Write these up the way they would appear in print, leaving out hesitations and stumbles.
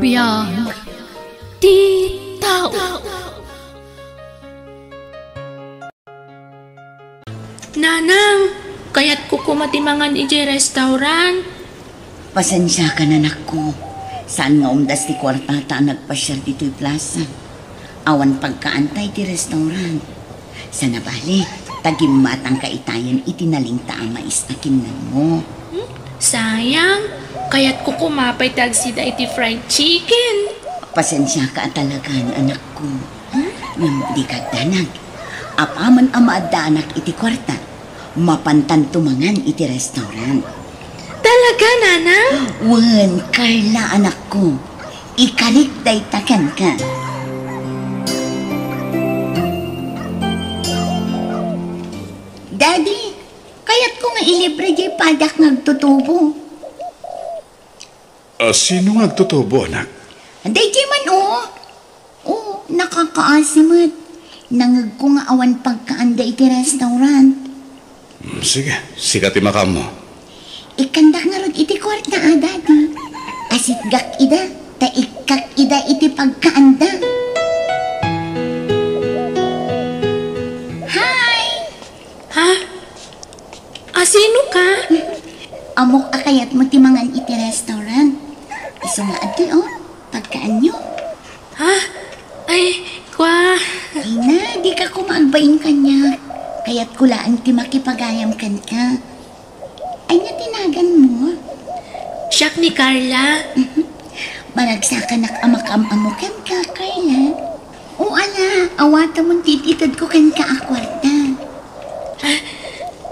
Biyag ti tao. Nanang, kaya't ko kumatimangan iji restaurant. Pasensya ka na, ko. Saan nga umdas ti kwartata nagpasyar dito'y plaza. Awan pagkaantay ti restaurant. Sa nabali, tagimmatang kaitayan itinaling taamais na kinnan mo. Sayang, kaya't ko kumapay tagsida iti fried chicken. Pasensya ka talagan, anak ko. Ngam di kagdanag. Apaman amaadanak iti kwarta. Mapantan tumangan iti restaurant. Talaga, Nanang? Wan, Carla, anak ko. Ikalik daytakan ka. Daddy, kaya't ko nga ilibre di padak nagtutubo. Sino nagtutubo, anak? Day di man, nakakaasimot. Nangag ko nga awan pagkaanda iti restaurant. Sige, sikati makam mo. Ikandak nga rod iti kwarta, Daddy. Asitgak ida, taikak ida iti pagkaanda. Hi! Ha? Sino ka? Amok akayat mo timangan iti restaurant. Iso nga ati, pagkaan nyo. Ha? Ay, kwa. Ay na, di ka kumagbayin kanya. Kaya't kulaan ti makipagayam kan ka. Ay nga tinagan mo. Siyak ni Carla. Maragsakan nak amakam-amukan ka, Carla. O ala, awata mong tititad ko kan ka akwarta.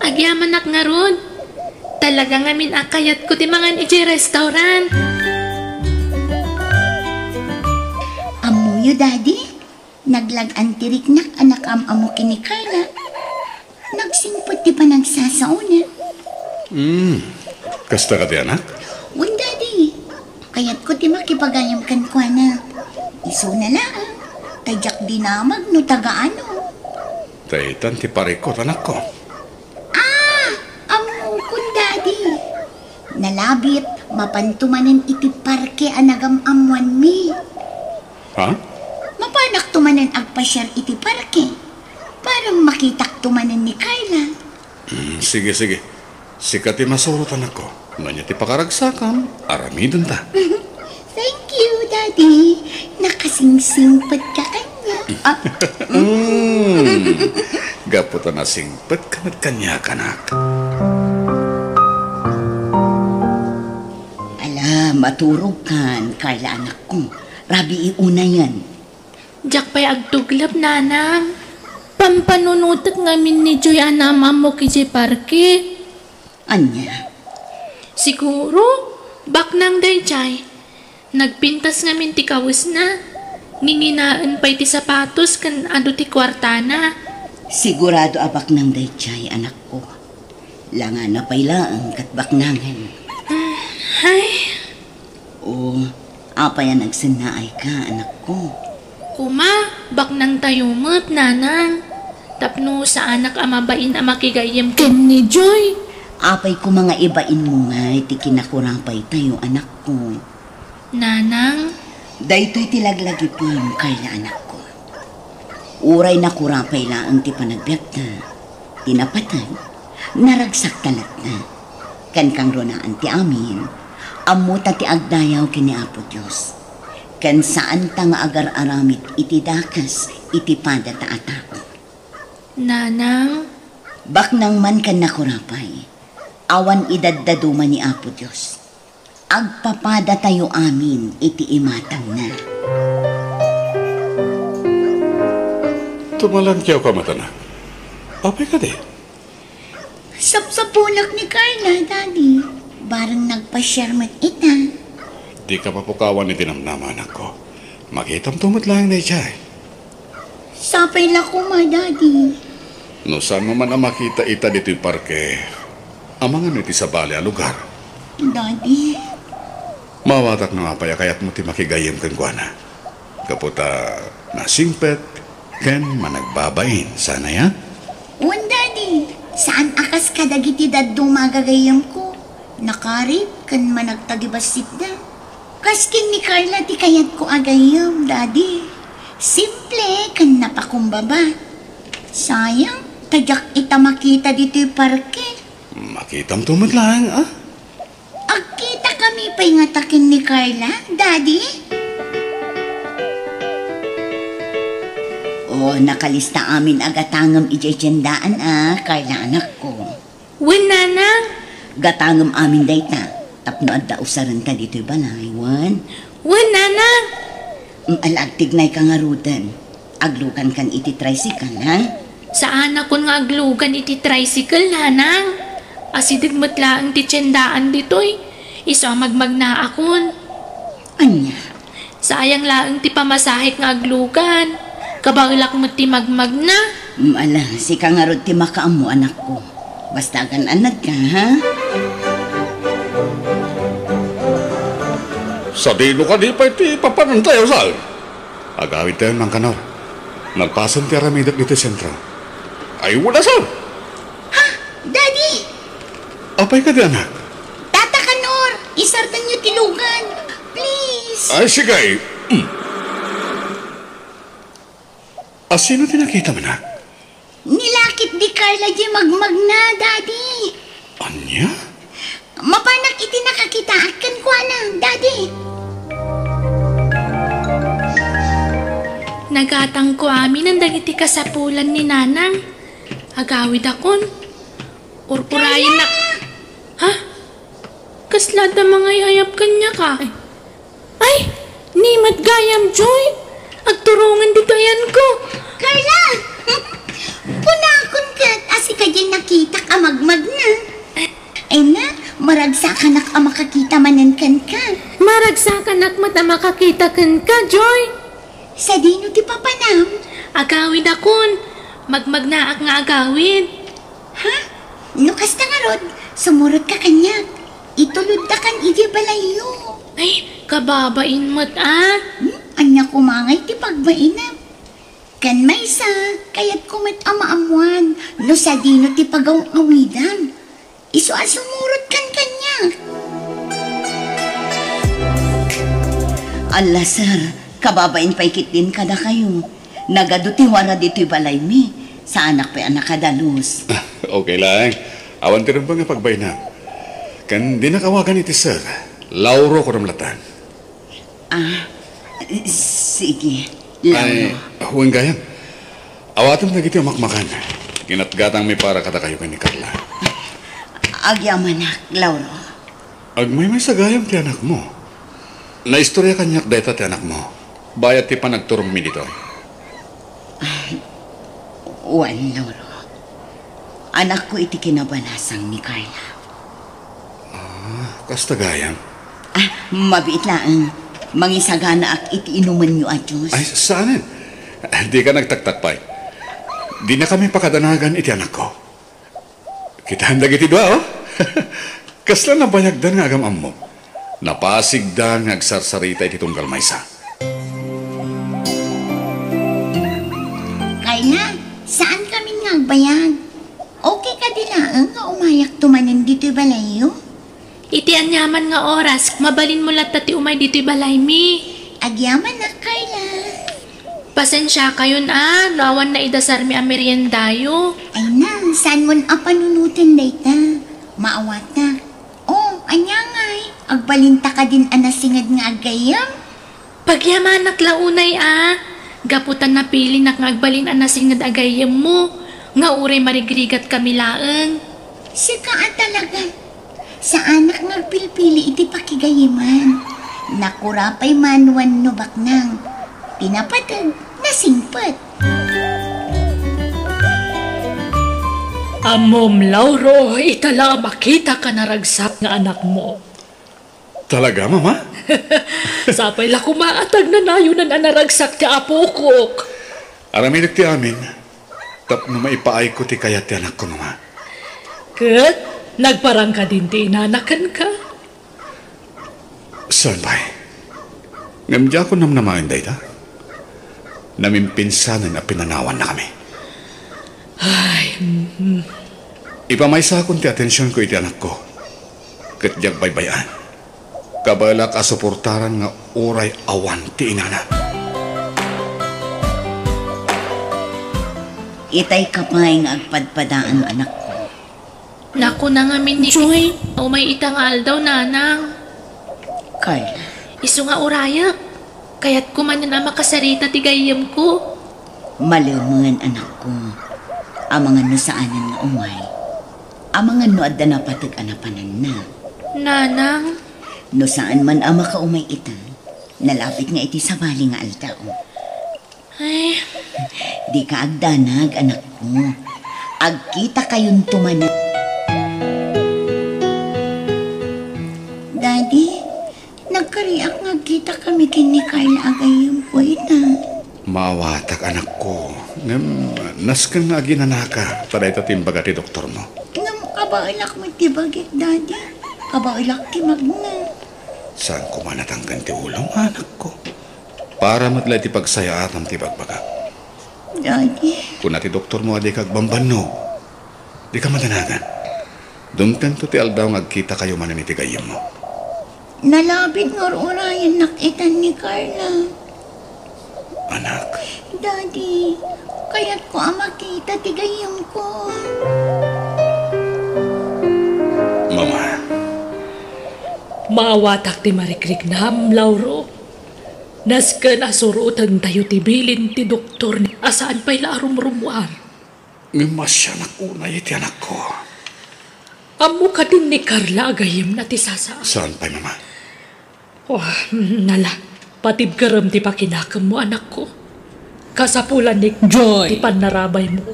Agyaman nak nga ron. Talaga nga minakayat ko ti mangan iti restaurant. Amuyo, Daddy. Naglag-an tirik nak anak amukin ni Carla. Nagsimpot ti pa nagsasauna. Kasta ka di, anak? Un, Daddy. Kaya't ko ti makipagayam kan kwa na. Iso na lang. Tadyak dinamag no tagaano. Taitan ti parikot, anak ko. Amukon, Daddy. Nalabit, mapantumanan iti parke anagam amuan mi. Ha? Mapanak tumanan agpasyar iti parke. Parang makitak tumanan ni Carla. Sige. Sikati masurot, anak ko. Nganya ti pakaragsakam, aramidon ta. Thank you, Daddy. Nakasingsingpad ka kanya. Gaputa na singpet kanat kanya, kanak. Ala, maturog kan, Carla, anak ko. Rabi iuna yan. Diyak pa'y agtuglap, Nanang. Pampanunutot ngamin ni Joy anama mo kiji parke. Anya? Siguro, bak nang dayjay. Nagpintas ngamin ti kawis na. Nginginaan pa'y ti sapatos kan ado ti kwartana. Sigurado abak nang dayjay, anak ko. Langa na pa'y laang katbak nangan. Ay, Apa yan nagsinaay ka, anak ko? kuma, bak nang tayumot, Nanang. Tapno sa anak amabain amakigayem ken ni Joy. Apay ko mga ibain mo nga, iti kinakurapay tayo, anak ko. Nanang, Daytoy tilaglagi po, Carla, anak ko. Uray na kurapay laang ti panagbiag na. Tinapatan, naragsak talat na. Kan kang ronaan ti amin, amuta ti agdayaw kini Apo Diyos. Kan saan ta nga agar-aramit iti dakas, iti pada ta atao. Nanang, Baknang man kan nakurapay, awan idaddaduman ni Apo Diyos. Agpapada tayo amin, iti imatang na. Tumalangkyaw ka mata na. Apay ka di? Sapsapunak ni Carla, Daddy. Barang nagpa-shermat ita. Di ka papukawan ni tinamnama, anak ko. Makitam tumot lang na ichay. Sapay la ko, ma, Daddy. No saan mo man ang makita ita dito'y parke, amangan iti sa bali a lugar. Daddy. Mawatak na nga paya kaya't mo ti makigayem kan kuana. Kaputa nasingpet, ken managbabain. Sana ya? Un, Daddy. Saan akas kadagiti dadong magagayam ko? Nakarip kan managtagibasit na. Kaskin ni Carla ti kayat ko agayam, Daddy. Simple, kan napakumbaba. Sayang, tadyak ita makita dito yung parke. Makitam tumot lang, ah? Agkita kami pa'y ngatakin ni Carla, Daddy. Nakalista amin agatangam ijejendaan, Carla anak ko. Wen, nanang. Gatangam amin dayta. Tapno adda usaran ta dito'y balay, wan. Wen, nanang. Alagtig na'y kangarutan. Aglukan kan iti tricycle, ha? Saan ako nga aglugan iti tricycle, nanang? Asidig matlaang ti tiyendaan dito'y. Isa magmagna akon. Anya? Sayang laang ti pamasahik nga aglugan. Kabarilak mo ti magmagna. Ala, si kangarod ti makaamo anak ko. Basta kan anad ka, ha? Sa dino ka di pa iti papanantay, Sal. Agawin tayo ng kanaw. Nagpasan ti aramidap dito sentro. Ay, wala, Sal. Ha? Daddy! Apay ka di, anak? Tata Kanor! Isartan niyo tilugan! Please! Ay, sige. Sino tinakita mo, anak? Nilakit di Carla di magmagna, Daddy! Anya? Mapanak iti nakakita akan ko na, Daddy! Nagatang ko amin ang dagiti kasapulan ni nanang. Agawid akon. Urpurayan na. Ha? Kaslad na mga yayap kanya ka. Ay! Ni matgayam, Joy! Agturungan dito yan ko. Carla! Punakon ka't asi ka dyan nakita ka magmagna. Ay na, maragsakan ak ang makakita manan ka. Maragsakan ak mata makakita kan ka, Joy. Sa dino ti papanam? Agawid akon. Magmagnaak nga agawid. Ha? Nukas na nga rod, sumurot ka kanya. Itulod ta kan iti balayo. Ay, kababain mo't Anya kumangay ti pagmainam. Kan maysa, kayat kumat amaamuan. No sa dino ti pagaw-awidam. Iso asumurot kan kanya. Allah, sir. Kababain pa ikitin kada kayo. Nagaduti wara dito'y balay mi. Sa anak pa anak kadalus. Okay lang. Awan ti rin ba nga pagbayna? Kan di nakawagan iti sir. Lauro ko ramlatan. Sige. Ay, huwag gayan. Awatam na giti makmakan. Ginatgatang may para kata kayo ni Carla. Agyaman na, Lauro. Agmay sagayam ti anak mo. Naistorya kanyak deta ti anak mo. Bayat ti panagturong mi dito. Wan, Lauro. Anak ko iti kinabanasang ni Carla. Kasta gayam. Mabiit lang. Mangisagana ak iti inuman nyo at Diyos. Ay, saanin? Di ka nagtaktakpay. Di na kami pakadanagan iti anak ko. Kita handag iti dua, oh. Kasla na bayagdan nga agamam mo. Napasigdan nga agsarsarita iti tunggal maysa. Carla, saan kami nga agbayag? Okay ka dilaan nga umayak tumanin dito'y balayo? iti anyaman nga oras, mabalin mo lat ti umay dito'y balay mi. Agyaman na, Carla. Pasensya kayon nawan na idasar mi ang meriendayo. Ay na, saan mo na panunutin dayta? Maawat na. Oh, anyangay. Agbalinta ka din anasingad nga agayam. Pagyamanak launay gaputan na pili nga agbalin anasingad agayam mo. Nga uray marigrigat kami laeng. Sika talaga. Sa anak nga pilpili iti pakigayiman. Nakurapay manuan no baknang. Pinapatag na singpat. Amom, Lauro, itala makita ka naragsak nga anak mo. Talaga, mama? Sapay la kumaatag na nayunan ang naragsak ti apokok. Araminig ti amin. Tap na maipaay ko ti kayat ti anak ko, mama. Kat, nagparang ka din ti inanakan ka. Saan ba'y? Ngamdya ko namnamain dayta. Namimpinsanan na pinanawan na kami. Ay, Ipamaysa akong ti atensyon ko iti anak ko. Katjag baybayan. Kabalak asuportaran nga oray awan ti inana. Itay kapay nga agpadpadaan anak ko. Naku na nga ni Joy. O may itangal daw, nanang. Carla, Isu nga uraya. Kaya't kumanan ang makasarita ti gayam ko. malumangan anak ko. Amangan no saanan nga umay. Amangan no adda na patag anapanan na. Nanang, No saan man ama ka umay ita. Nalapit nga iti sabali nga altao. ay, Di ka agdanag anak ko. Agkita kayong tumanan. Daddy, nagkariak nga kita kami kini Carla agayong po ita. Maawatak anak ko. Naskan nga ginanaka. Tada ito timbaga ti doktor mo. Ngam kabailak mo ti bagit, Daddy. Kabailak ti magna. Saan ko manatanggan ti ulong anak ko? Para matlay ti pagsaya atam ti bagbaga. Daddy, Kung ti doktor mo adi kagbambano, di ka madanagan. Dumkan to ti aldaw ngagkita kayo manan iti gayam mo. nalabit nga orayan nakitan ni Carla. Anak, Daddy, kaya't ko ang makita ti gayam ko. mama, Maawatak ti marikrik na Lauro. Naska nasurutan tayo ti bilin ti doktor ni asaan pa'y larum-rumuan. ngimasya nakunay iti anak ko. Amo ka din ni Carla agayim na ti sasa. Saan pa'y mama? Oh, nala, patid garam ti pakinakam mo anak ko. Kasapulan ni Joy! ti panarabay mo.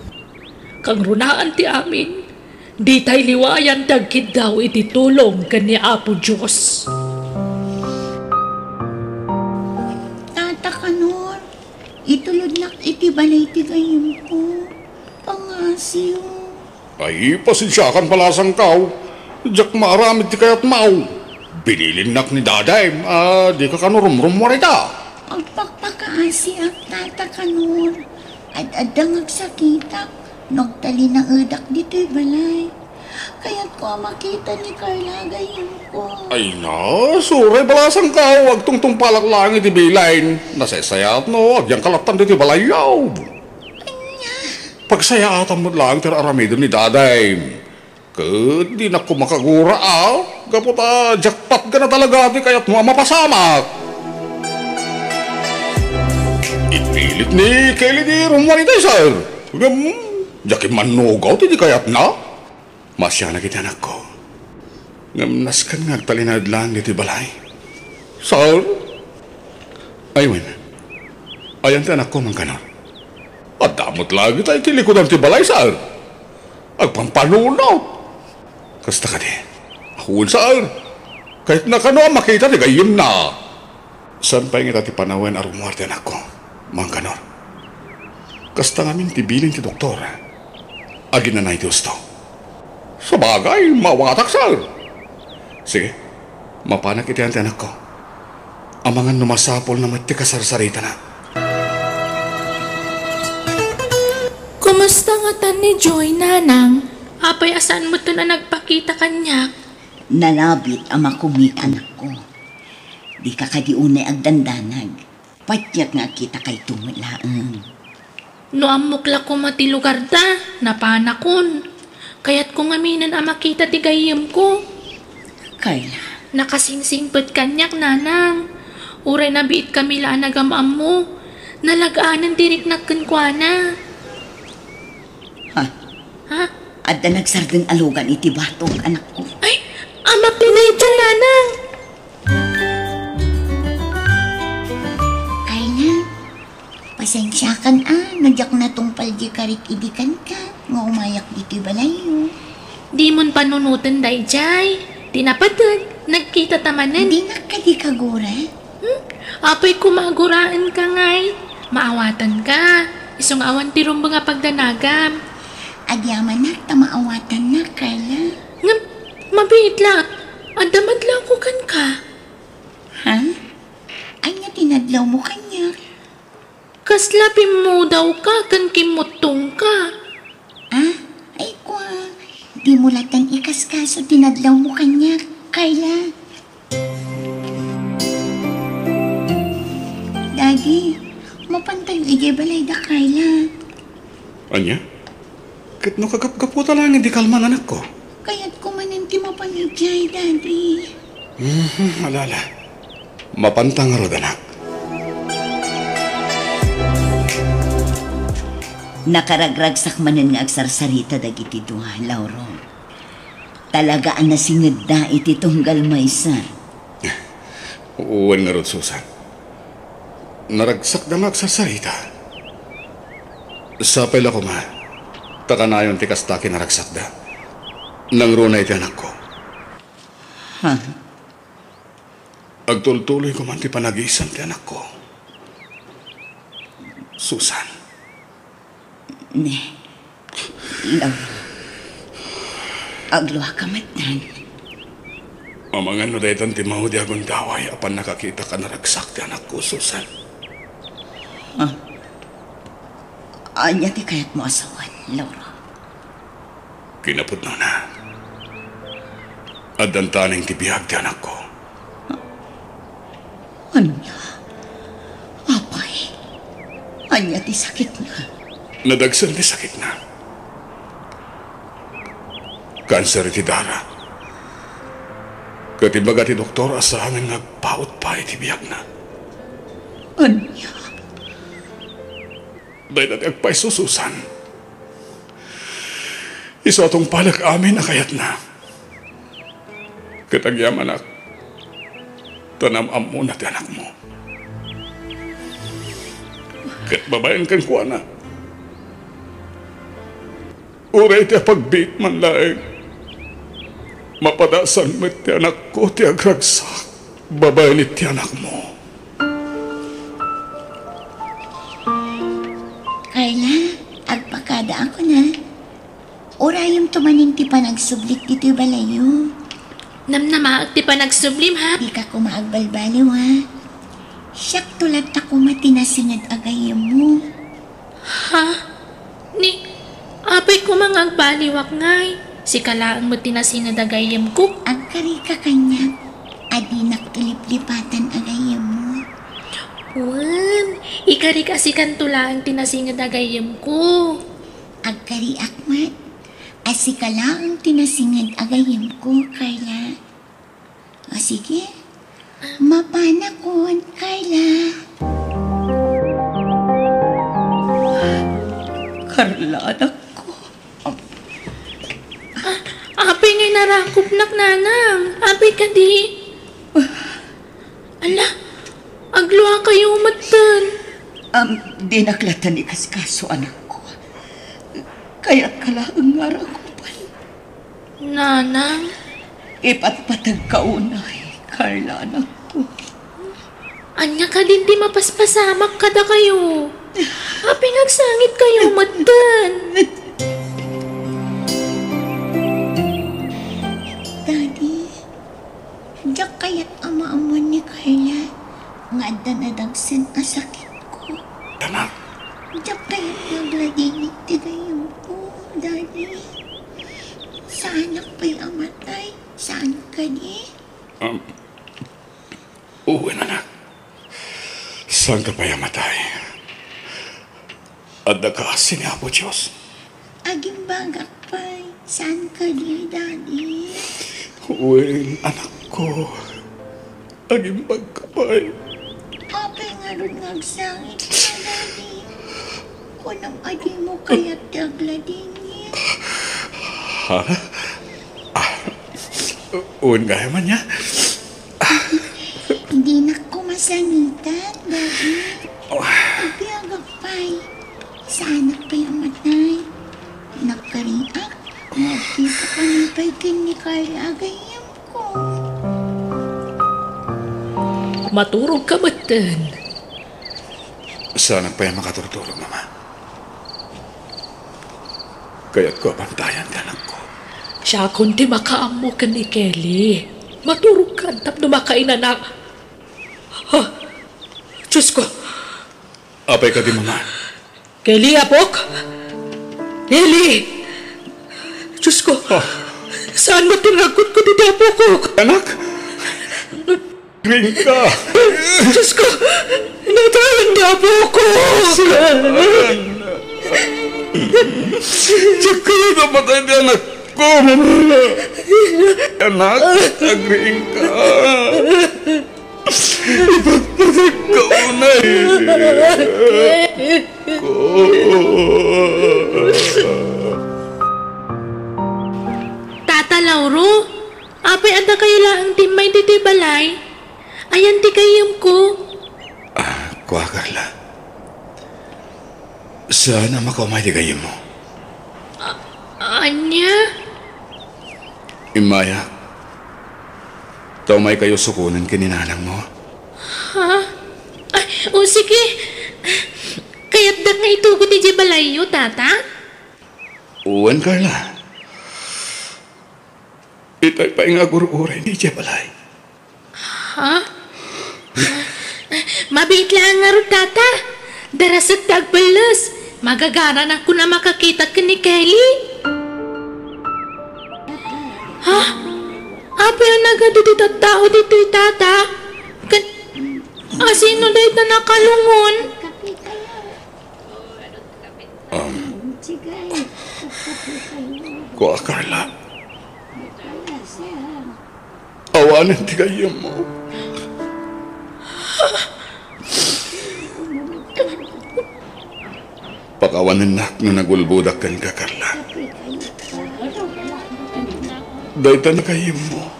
Kang runaan ti amin, di tay liwayan dagkid daw iti tulong kani Apo Diyos. Tata Kanor, itulod nak iti balay ti gayam ko. Pangasiw. Ay, pasensyakan palasang kaw. Diyak maaramid ti kayat mau. Binilin nak ni daday, di ka kanurum-rum mo rita. Agpakpakaasi ang Tata Kanor. Ad-adang agsakitak. Nagtali na udak dito'y balay. Kaya't ko ang makita ni Carla gayam ko. Ay na, suray balasang kaw. Wag tungtung palak lang iti bilain. Nasasayat no, agyang kalatan diti balayaw. Pagsayatan mo lang tira aramidon ni daday. Kat di na ko makagura Kaputa, jackpot ka na talaga di kaya't mo mapasamak. Ipilit ni Kelly di rumarita sir. Jakim manugaw ti di kayat na. Masya na kita anak ko. Ngamnas kan nga talinad lang diti balay. Sir? Aywan. Ayan ti anak ko man kanon. At damot lagi tayo tilikodan ti balay, sir. Agpampanunaw. Kasta ka di. Ahuun, sir. Kahit na kano makita ti gayim na. San pa yung ti panawen arumuarte anak ko? Man kanon. Kasta ngamin tibilin ti doktor. Agin na na iti gusto. Sa bagay, mawatak, sir. Sige, mapanak iti ante anak ko. Amangan numasapol na mati kasarsarita na. kumusta nga tan ni Joy, nanang? Apay asan mo to na nagpakita kanya? Nalabit ang makumit anak ko. Di ka kadiunay agdandanag. Patyat nga kita kay tumulaang. No amukla ko mati lugar da, napanakon. Kaya't kung aminan ang makita ti gayam ko. Carla, Nakasingsingpet kanyak, nanang. Uray na biit kami laan nagamam mo. Nalagaanan dirik nagkankwana. ha? Ha? Adda nagsardeng alugan iti batong anak ko. Ay, amak ni na ito, nanang. Carla, pasensyakan nadyak na tong paldi karik idikan ka. Nga umayak diti balayo. Di mon panunutan day, Jay. Tinapatid, nagkita tamanan. Hindi na ka di kagura. Apay kumaguraan ka ngay. Maawatan ka. Isong awan ti rumbo nga pagdanagam. Agyaman na, tamaawatan na, Carla. Ngam, mabiit lang. Adamad lang ko kan ka. Ha? Ay nga tinadlaw mo kanya. Kaslapim mo daw ka, kan kimutong ka. Ay kwa, di mo latang ikaskaso tinadlaw mo kanya, Carla. Anya? Kat no kagap-gaputa lang hindi kalman anak ko. Kaya't kumaninti mapanigay, Daddy. Alala. Mapantang nga rod, anak. Nakaragragsak manen nga agsarsarita dagiti duha, Lauro. Talagaan na singid da iti tunggal maysa. Uwan nga rod, Susan. Naragsak na nga sa sarita. Sapay la ko nga. Takanayon ti kastaki naragsak da. Nang runa iti anak ko. Ha? Agtultuloy ko man ti panagisan ti anak ko. Susan. Ne. Lauro. Agluha ka matan. Mamangan no dahitan ti mahudi agon daway apan nakakita ka naragsak ti anak ko, Susan. Anya ti kayat mo asawan, Lauro. Kinapot na. At dantaning ti bihag ti anak ko. Anya? Apay? Anya ti sakit na? Nadagsan ti sakit na. Kanser ti dara. Katibaga ti doktor asahan nga nagpaut pa iti bihag na. Anya? Dahil natin agpaisususan. Iso atong palag amin na kayat na. Katagyam anak, tanam-am mo na ti anak mo. Kat babayan kan kuha na. Uray ti pagbit man laeng. Mapadasan mo ti anak ko ti agragsak. Babayan ti anak mo. Carla, agpakada ako na. Orayom tumaninti pa nagsublik dito balayo. Namnamaag ti pa nagsublim ha. Di ka kumaagbalbaliw ha. Siyak tulad na kumatinasingad agayam mo. Ha? Ni, apay ko mga agbaliwak ngay. Si kalaang mo tinasinadagayam ko. Agkari ka kanya. Adi naktuliplipatan agayam mo. Wan, ikari kasi kantula ang tinasingadagayam ko. Agkari akmat. Asi ka lang tinasingad agayam ko, Carla. O sige, mapana kon, Carla. Carla, anak ko. Apay ngay narakop nak nanang. Apay ka di. Ala, agluha kayo umatan. Di naklatan ni kaskaso, anak ko. Kaya't kalaang ngarakupan. Nanang? Ipatpatag kaunay, Carla, anak ko. Anya ka din di mapaspasamak kada kayo. Apay nagsangit kayo umatan. Daddy, diyak kaya't ama-amon ni Carla. Nga danadagsin ang sakit ko. Anak, Diyak kaya't naglaginig tigayong ko, Daddy. Saan pa'y amatay? Saan ka di? uwi na anak. Saan ka pa'y amatay? At nakasin niya po, Diyos. Aging bagak pa'y. Saan ka di, Daddy? Uwing anak ko. Aging bagkapay. Apay nga rin nagsangit ka, Daddy. Kunang adi mo kaya't dagladingin. Ha? Uwing gaya man niya. Hindi na ko masangitan, Daddy. Agbiagak pa'y. Saan pa'y amatay? Nagkariak. Nagkita ka ng pa'y ni Carla agayam ko. Maturog ka matan. Sana pa yung makaturtulog, Mama. Kaya't ko bantayan ka anak ko. Siya kundi makaamo ka ni Kelly. Maturog ka tap na makainan. Ha? Diyos ko. Apay ka di, Mama. Kelly, apok? Kelly! Diyos ko. Saan mo tinagot ko dito, apo ko? Anak! Ring ka! Diyos ko. Natahan niya, apo ko. Tsaka namatay di anak ko, mama. Anak, agriing ka. Ipagpatay ka unay. Tata Lauro, apay ada kayo lang timay dito'y balay. Ayan di kayam ko. Kuha, Carla. Sana makamay di kayo mo. Anya? Imaya, taumay kayo sukunan kininanang mo. Ha? Ay, o sige. Kaya't dak nga itugot di balayo, tata? Uwan, Carla. Itay pa nga guru-uray ni Jebalay. Ha? Mabait lang nga ro, tata. Darasat tagbalas. Magagaran ako na makakita ka ni Kelly. Ha? Apa yung nagado dito tao dito'y tata? Sino dahi na nakalungon? Kuha, Carla. Awanan ti kayo mo. Pakawanan na nga nagulbudak kan ka, Carla. Dahita na kayo mo.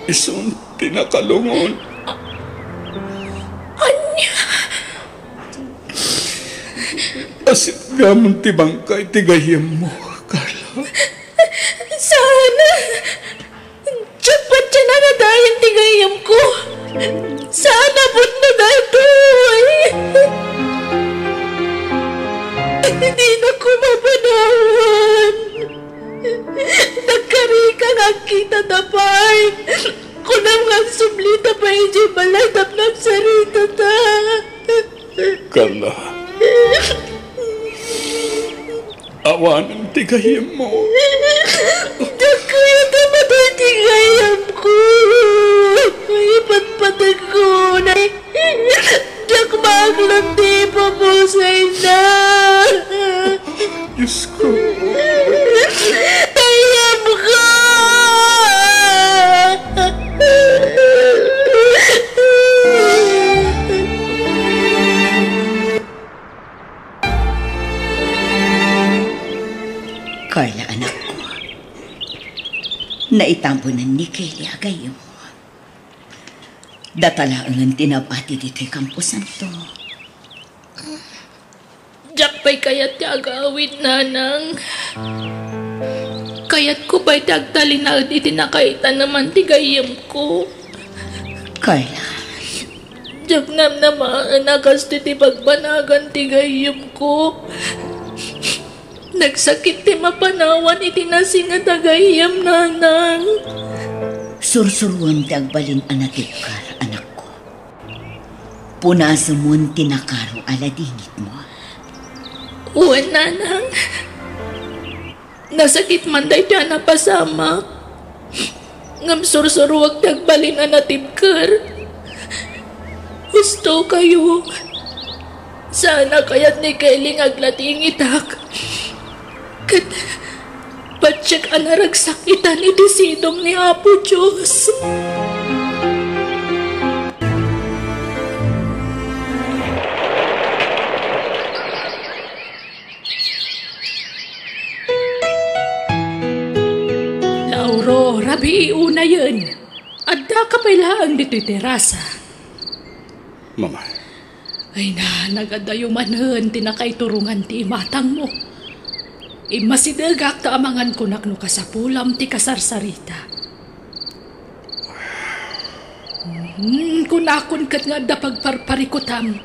Isun tinakalungon. Asit gamon ti bangkay ti gayem mo, Carla. Sana. Japat siya na nadayan tigayam ko. Sana put na datoy. Hindi na ko mapanawan. Nagkarika nga kita tapay. Kunang lang sublita pa hindi balay tapnap sarita ta. Carla. Awanan ti gayem mo. Kaya tamatay tigayam ko. Ipatpatag ko na. Diyak maglang di papusay na. Diyos ko. Tayam ko. Carla, anak ko. Naitampunan ni Kelly agayo. Datalaangan tinabati dito'y kampusan to. Diyak pa'y kayat agawid, nanang. Kayat ko pa'y tagtalinaad itinakaita naman tigayam ko. Carla, Diyak namaan akas ti pagbanagan tigayam ko. Nagsakit ti mapanawan itinasing at agayam, nanang. sursuruan ti agbalin anatikar, anak ko. Punasamon tinakaro aladingit mo. Uwan, nanang. Nasakit man dahi tiyan na pasama. Ngam sursuruwag ti agbalin anatibkar. Gusto kayo. Sana kaya't ni Kelly aglatingitak. Kat patsyak anaragsakitan iti sidong ni Apo Diyos. Lauro, rabi iuna yun. Adda ka pailaan dito'y terasa. Mama. Ay na, nagadayo manhan tinakaiturungan ti imatang mo. Imasidagak ta amangan kunak no kasapulam ti kasarsarita. Kunakon kat nga da pagparparikutam.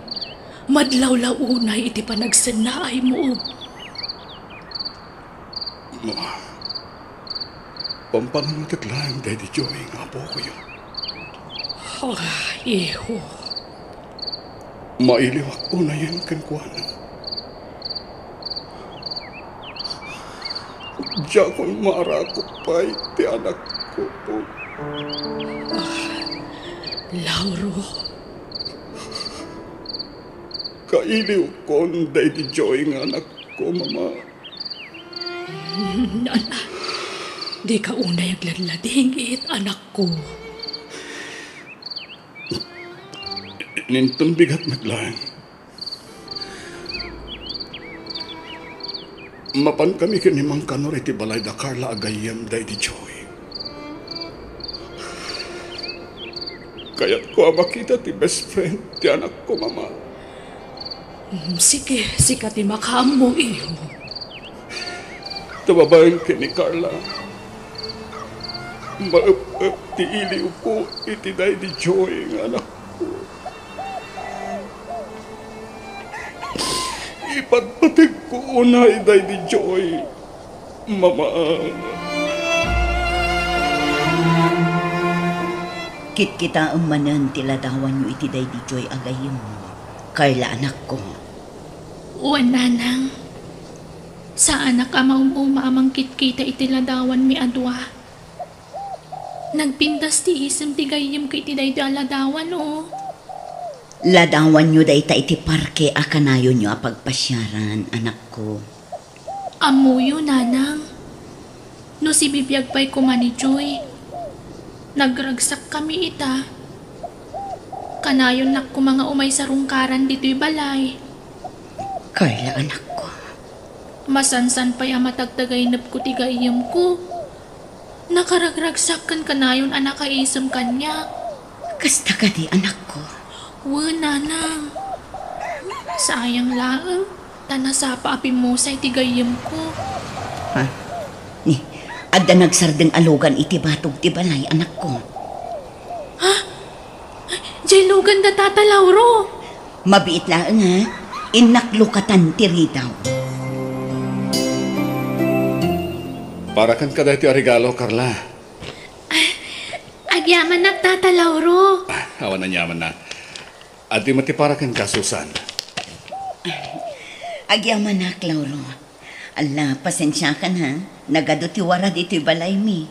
Madlawlaw unay iti panagsanay mo. Mama. Pampangamutak lang Daddy Joey nga po ko yun. Iho. Mailiwak ko na yan kankwana. Diya ko'y marakot pa iti anak ko po. Lauro. Kailiw ko ang Daddy Joy ng anak ko, Mama. Nana, di ka unay agladlading it, anak ko. Nintong bigat maglaan. Mapan kami kinimang kanor iti balay da Carla agayam Daddy Joy. Kaya't ko makita ti best friend ti anak ko, Mama. Sige, sikat ti makaam mo iyo. Tababayan ka ni Carla. Maap ti iliw ko iti Daddy Joy ng anak ko. Ipatpatig ko unay Daddy Joy, Mama. Kit-kita ang manan tiladawan nyo iti Daddy Joy agayim mo. Carla, anak ko. Uwan, Nanang. Sa anak amang umamangkit kita itiladawan mi adwa. Nagpintas ti isem ti gayem ko iti day aladawan, o. Ladawan nyo da ita iti parke akanayon nyo apagpasyaran, anak ko. Amuyo, Nanang. No si bibiyag pa'y kumani Joy. Nagragsak kami ita. Kanayon nak ko mga umay sa rungkaran dito'y balay. Carla, anak ko. Masansan pa'y matagtagaynap ko tigayam ko. Nakaragragsak kan kanayon anak kaisam kanya. Kasta ka di, anak ko. Nanang. Sayang laang. Tanasapa apimusay tigayam ko. Ha? Ni, adda nagsardeng alugan iti batog ti balay, anak ko. Jailugan da Tata Lauro. Mabiit lang, ha? Inaklukatan ti Ritaw. Para kan ka dahil regalo, Carla. Agyaman na Tata Lauro. Awan na nyaman na. At di mati para kan ka, Susan. Agyaman na, Lauro. Ala, pasensya ka na. Nagado ti wara dito'y balay mi.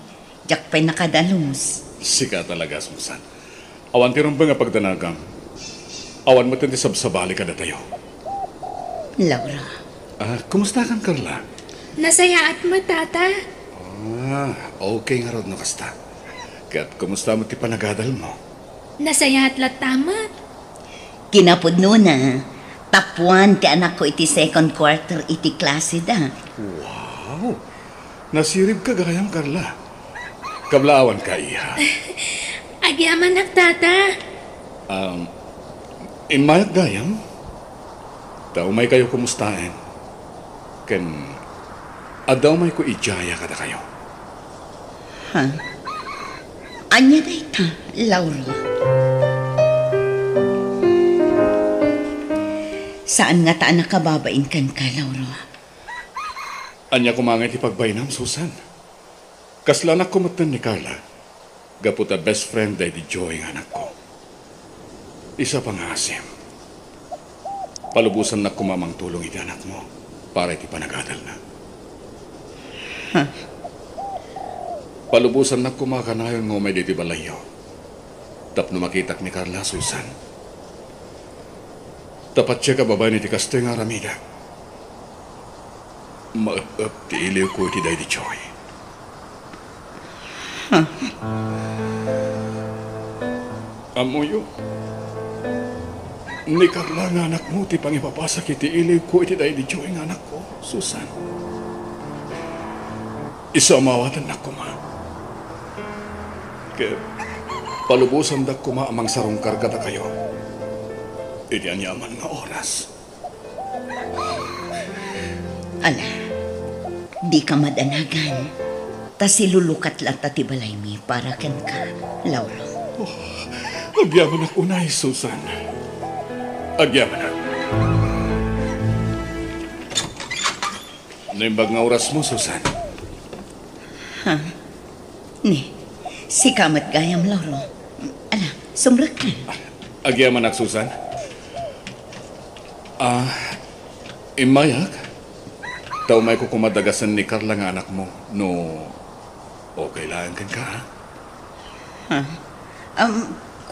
Diyak pa'y nakadalos. Sika talaga, Susan. Awan tirong ba nga pagdanagam? Awan mo tinti sabsabali ka na tayo. Laura. Kumusta kang, Carla? Nasaya at matata. Okay nga rod no kasta. Kaya't kumusta mo ti panagadal mo? Nasaya at latamat. Kinapod na. Tapuan ti anak ko iti second quarter iti klase da. Wow! Nasirib ka gayam, Carla. Kablaawan ka, iha. Agyaman na tata. Imayag gayam? Daw may kayo kumustain. Ken, adaw may ko ijaya kada kayo. Ha? Anya da ita, Laura? Saan nga taan nakababain kan ka, Laura? Anya kumangit ipagbaynam, Susan. Kaslanak kumatan ni Carla. Gaputa best friend Daddy Joy ng anak ko. Isa pang asim. Palubusan na kumamang tulong iti anak mo para iti panagadal na. Huh? Palubusan na kumakanayon ng umay diti balayo. Tapno makitak ni Carla, Susan. Tapat siya kababay ni ti Kaste nga Ramida. Maap ti iliw ko iti Daddy Joy. Huh? Amuyo. Ni Carla nga anak mo ti pangipapasak iti iliw ko iti Daddy Joy nga anak ko, Susan. Isamawatan na kuma. Kaya palubusan da kuma amang sarong kargada kayo. Iti anyaman nga oras. Ala, di ka madanagan. Ta silulukat lang ti balay mi para ken ka, Laura. Agyaman ak unay, Susan. Agyaman ak. Naimbag nga oras mo, Susan. Ha? Ni, si kamat gayam, Laura. Ala, sumrak ka. Agyaman ak, Susan. Imayak? Taw may kukumadagasan ni Carla nga anak mo, no okay lang kan ka, ha? Ha?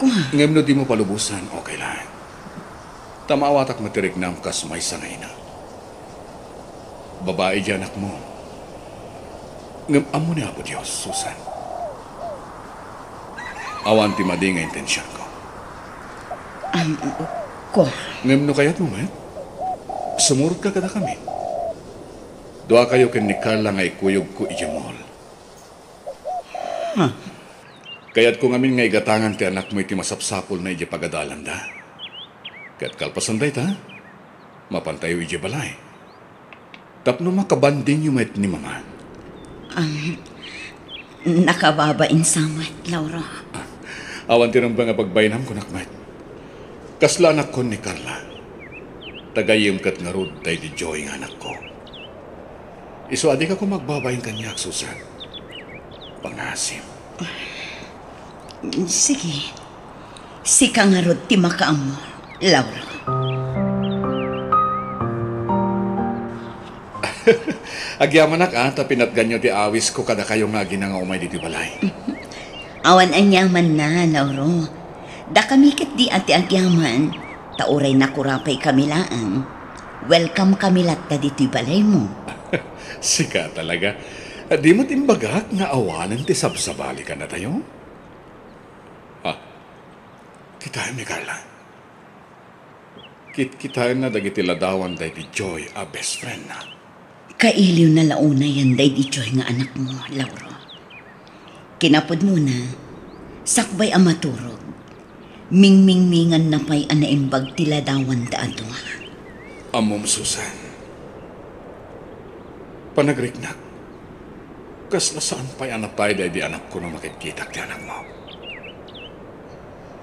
Kuha. Ngayon no di mo palubusan, okay lang. Tamawatak matirik na kas may sangay na. Babae di anak mo. Ngam amo ni Apo Diyos, Susan. Awan ti madi nga intensyon ko. Ko. Ngam no kayat mo, sumurot ka kada kami. Doa kayo ken ni Carla nga ikuyog ko ijamol. Kaya't kung amin nga igatangan ti anak mo iti masapsapol na iji pagadalan da. Kaya't kalpasan day ta, mapantayo iji balay. Tapno makabanding yung mait ni mama. Nakababain samat, Lauro. Awan tirang ba nga pagbainam ko nakmat. Kasla anak ko ni Carla. Tagayim kat nga rod tayo di Joy nga anak ko. Iso adi ka ko magbabayin kanyak, Susan. Pangasim. Sige. Sika nga rod ti makaam mo, Lauro. Agyaman ta pinatganyo ti awis ko kada kayo nga ginanga umay diti balay. Awan anyaman na, Lauro. Da kami ket di ati agyaman, tauray na kurapay kami laang. Welcome kami latta diti balay mo. Sika talaga. Di mo timbagak nga awanan ti sabsabali ka na tayo? Kitahin ni Carla. Kitahin na dagiti ladawan day ti Joy a best friend na. Kailiw na launa yan day di Joy nga anak mo, Lauro. Kinapod mo na, sakbay amaturog. Mingmingan na pa'y anaimbag ti ladawan da ato. Amom Susan. Panagriknak. Kas nasaan pa'y anak tayo day di anak ko na makikita ti anak mo.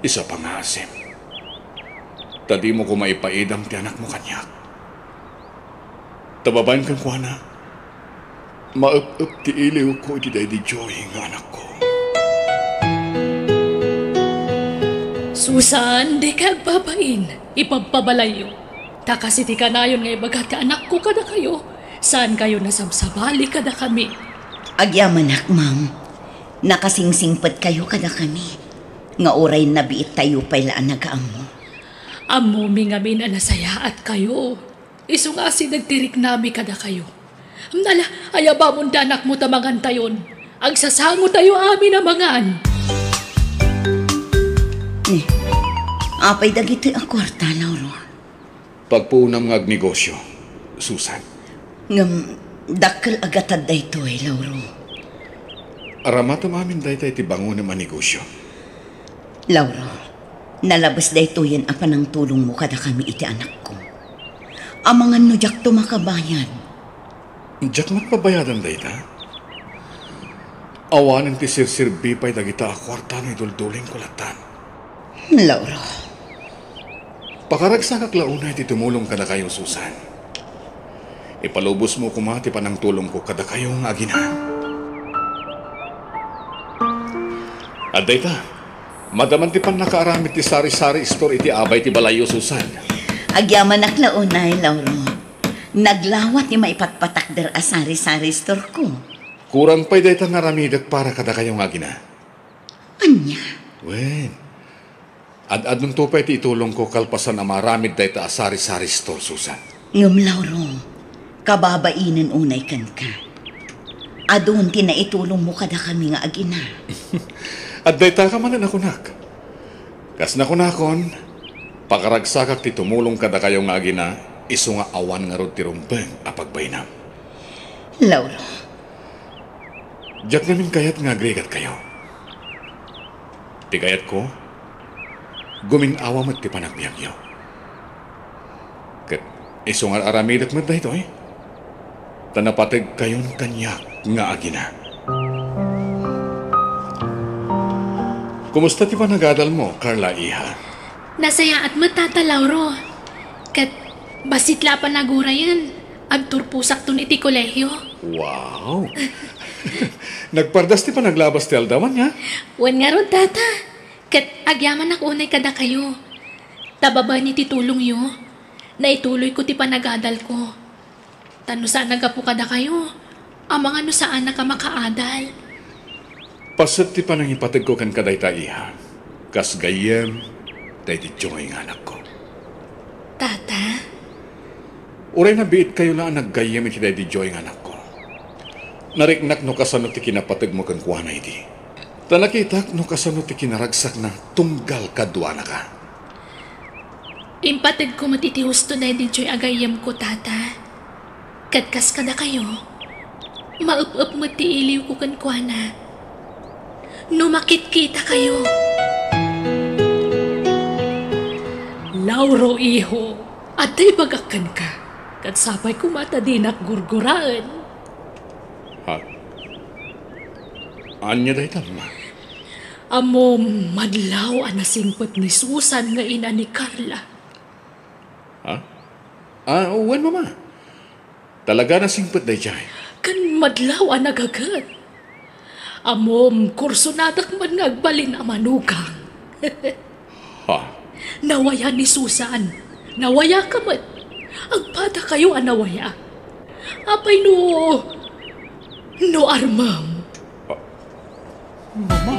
Isa pa nga asim. Tadi mo ko maipaidam ti anak mo kanyak. Tababayan kang kuha na. Maup-up ti iliw ko di day di Joy nga anak ko. Susan, di ka agbabain. Ipagpabalayo. Takasi ti kanayon nga ibaga ti anak ko kada kayo. Saan kayo nasamsabali kada kami? Agyamanak, ma'am. Nakasingsingpat kayo kada kami. Nga oray nabiit tayo pa'y laan nagaam mo. Amumi nga minanasaya at kayo. Iso nga si nagtirik nami kada kayo. Nala, ayaba mong danak mo tamangan tayon. Ang sasango tayo amin amangan. Apay dagiti ang kwarta, Lauro. Pagpunam nga negosyo, Susan. Ngam, dakkel agatad da ito Lauro. Aramatam amin day tayo ti bangon naman negosyo. Lauro, nalabas da ito yan apa ng tulong mo kada kami iti anak ko. Amangan no jak tumakabayan. Jak magpabayadan day ta? Awanin ti sirsirbi pa'y dagita akwarta ni dulduling kulatan. Lauro. Pakaragsakak launay ti tumulong kada kayo, Susan. Ipalubos mo kumati pa ng tulong ko kada kayong aginan. At day ta, madaman ti pan nakaaramit ti sari-sari store iti abay ti balayo, Susan. Agyaman aklaunay, Lauro. Naglawat ni maipatpatak der a sari-sari store ko. Kurang pa'y day ta nga ramidak para kada kayong agina. Anya? Wen. Ad nung tupay ti itulong ko kalpasan na maramid day ta a sari-sari store, Susan. Ngam, Lauro. Kababainin unay kan ka. Adun ti na itulong mo kada kami nga agina. At day ta ka manan ako nak. Kas nakunakon, pakaragsakak ti tumulong kada kayo nga agina, iso nga awan nga rod ti rumpeng a pagbainam. Lauro. Diyak namin kayat nga agregat kayo. Ti kayat ko, guminawa mat ti panagbiagyo. Kat iso nga aramidak mat da ito Tanapatid kayon kanyak nga agina. Kumusta ti panagadal mo, Carla Iha? Nasaya at matata, Lauro. Kat basitla pa nagura yan. Agturpusak to iti kolehyo. Wow! Nagpardas ti panaglabas ti aldawan niya? Wan nga ron, tata. Kat agyaman ako unay kada kayo. Tababa ni ti tulong yo. Naituloy ko ti panagadal ko. Tano saan nagapu kada kayo? Amang ano saan na ka makaadal? Pasat ti panangipatid ko kan kaday ta Iha. Kas gayem, day ti Joy nga anak ko. Tata? Uray na biit kayo lang naggayam iti Daddy Joy ng anak ko. Nariknak no kasano ti kinapatag mo kang kuha na iti. Tanakitak no kasano ti kinaragsak na tunggal kadwa na ka. Impatid ko matiti husto na di Joy agayam ko, tata. Kadkas kada kayo. Maup-up mo ti iliw ko kan kuana. Numakit kita kayo. Lauro, iho, at di bagakan ka. Katsapay kumata din at gurguraan. Ha? Anya dahi tama? Amo madlaw ang nasingpot ni Susan nga ina ni Carla. Ha? Uwan mama. Talaga na singpot dahi jay. Kan madlaw ang nagagat. Amom kurso natak man ngagbalin ang manukang. Ha? Nawaya ni Susan. Nawaya ka man. Agpada kayo ang nawaya. Apay no armam. Mama.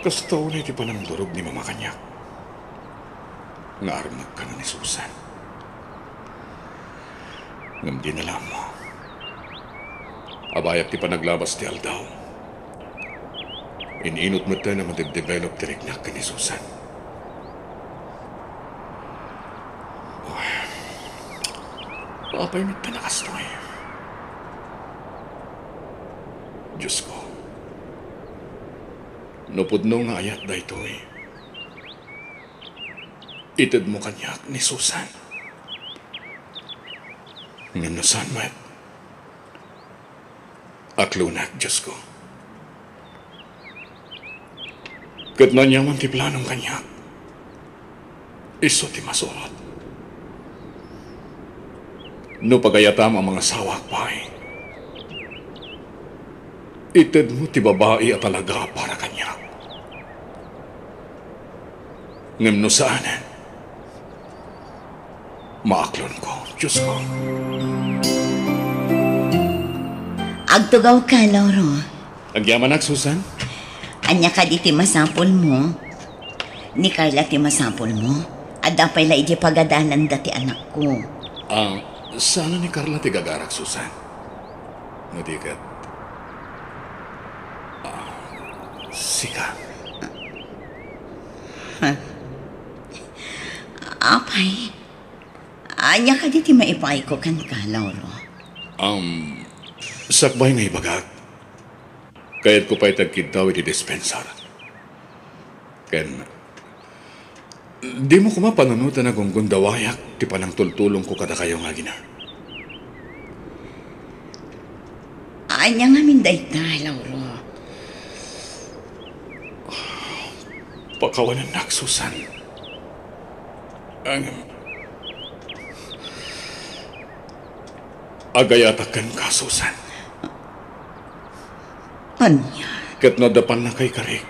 Kastaw na iti pa ng durog ni mama kanya. Naarmag ka na ni Susan. Ngam di nalam mo. Abayap ti pa naglabas ti Aldaw. Ininot mo tayo na madevelop ti rignak ka ni Susan. Apay mit pa nakastoy. Diyos ko. Napudno nga ayat da ito eh. Itad mo kanyak ni Susan. Nganusan mat. Aklunak, Diyos ko. Kat na niya man ti planong kanyak. Iso ti masurot. No pagayatam ang mga sawak pa'y. Itad mo ti babae at talaga para kanya. Ngam no saanan. Maaklon ko, Diyos ko. Agtugaw ka, Lauro. Agyaman Susan? Anya ka di ti masapol mo. Ni Carla ti masapol mo. Adapay la iti pagadalan dati anak ko. Sana ni Carla ti gagarak, Susan. Nadikat. Sika. Apay. Anya ka di ti maipay ko kan ka, Lauro. Sakbay nga ibagag. Kaya't ko pa'y tagkid daw iti dispensar. Ken, di mo kumapanunutan na kung gundawayak ti panang tultulong ko kada kayo nga gina. Anya nga minday ta, Lauro. Pakawanan na, Susan. Agayatakan ka, Susan. Anya? Kat nadapan na kay karik.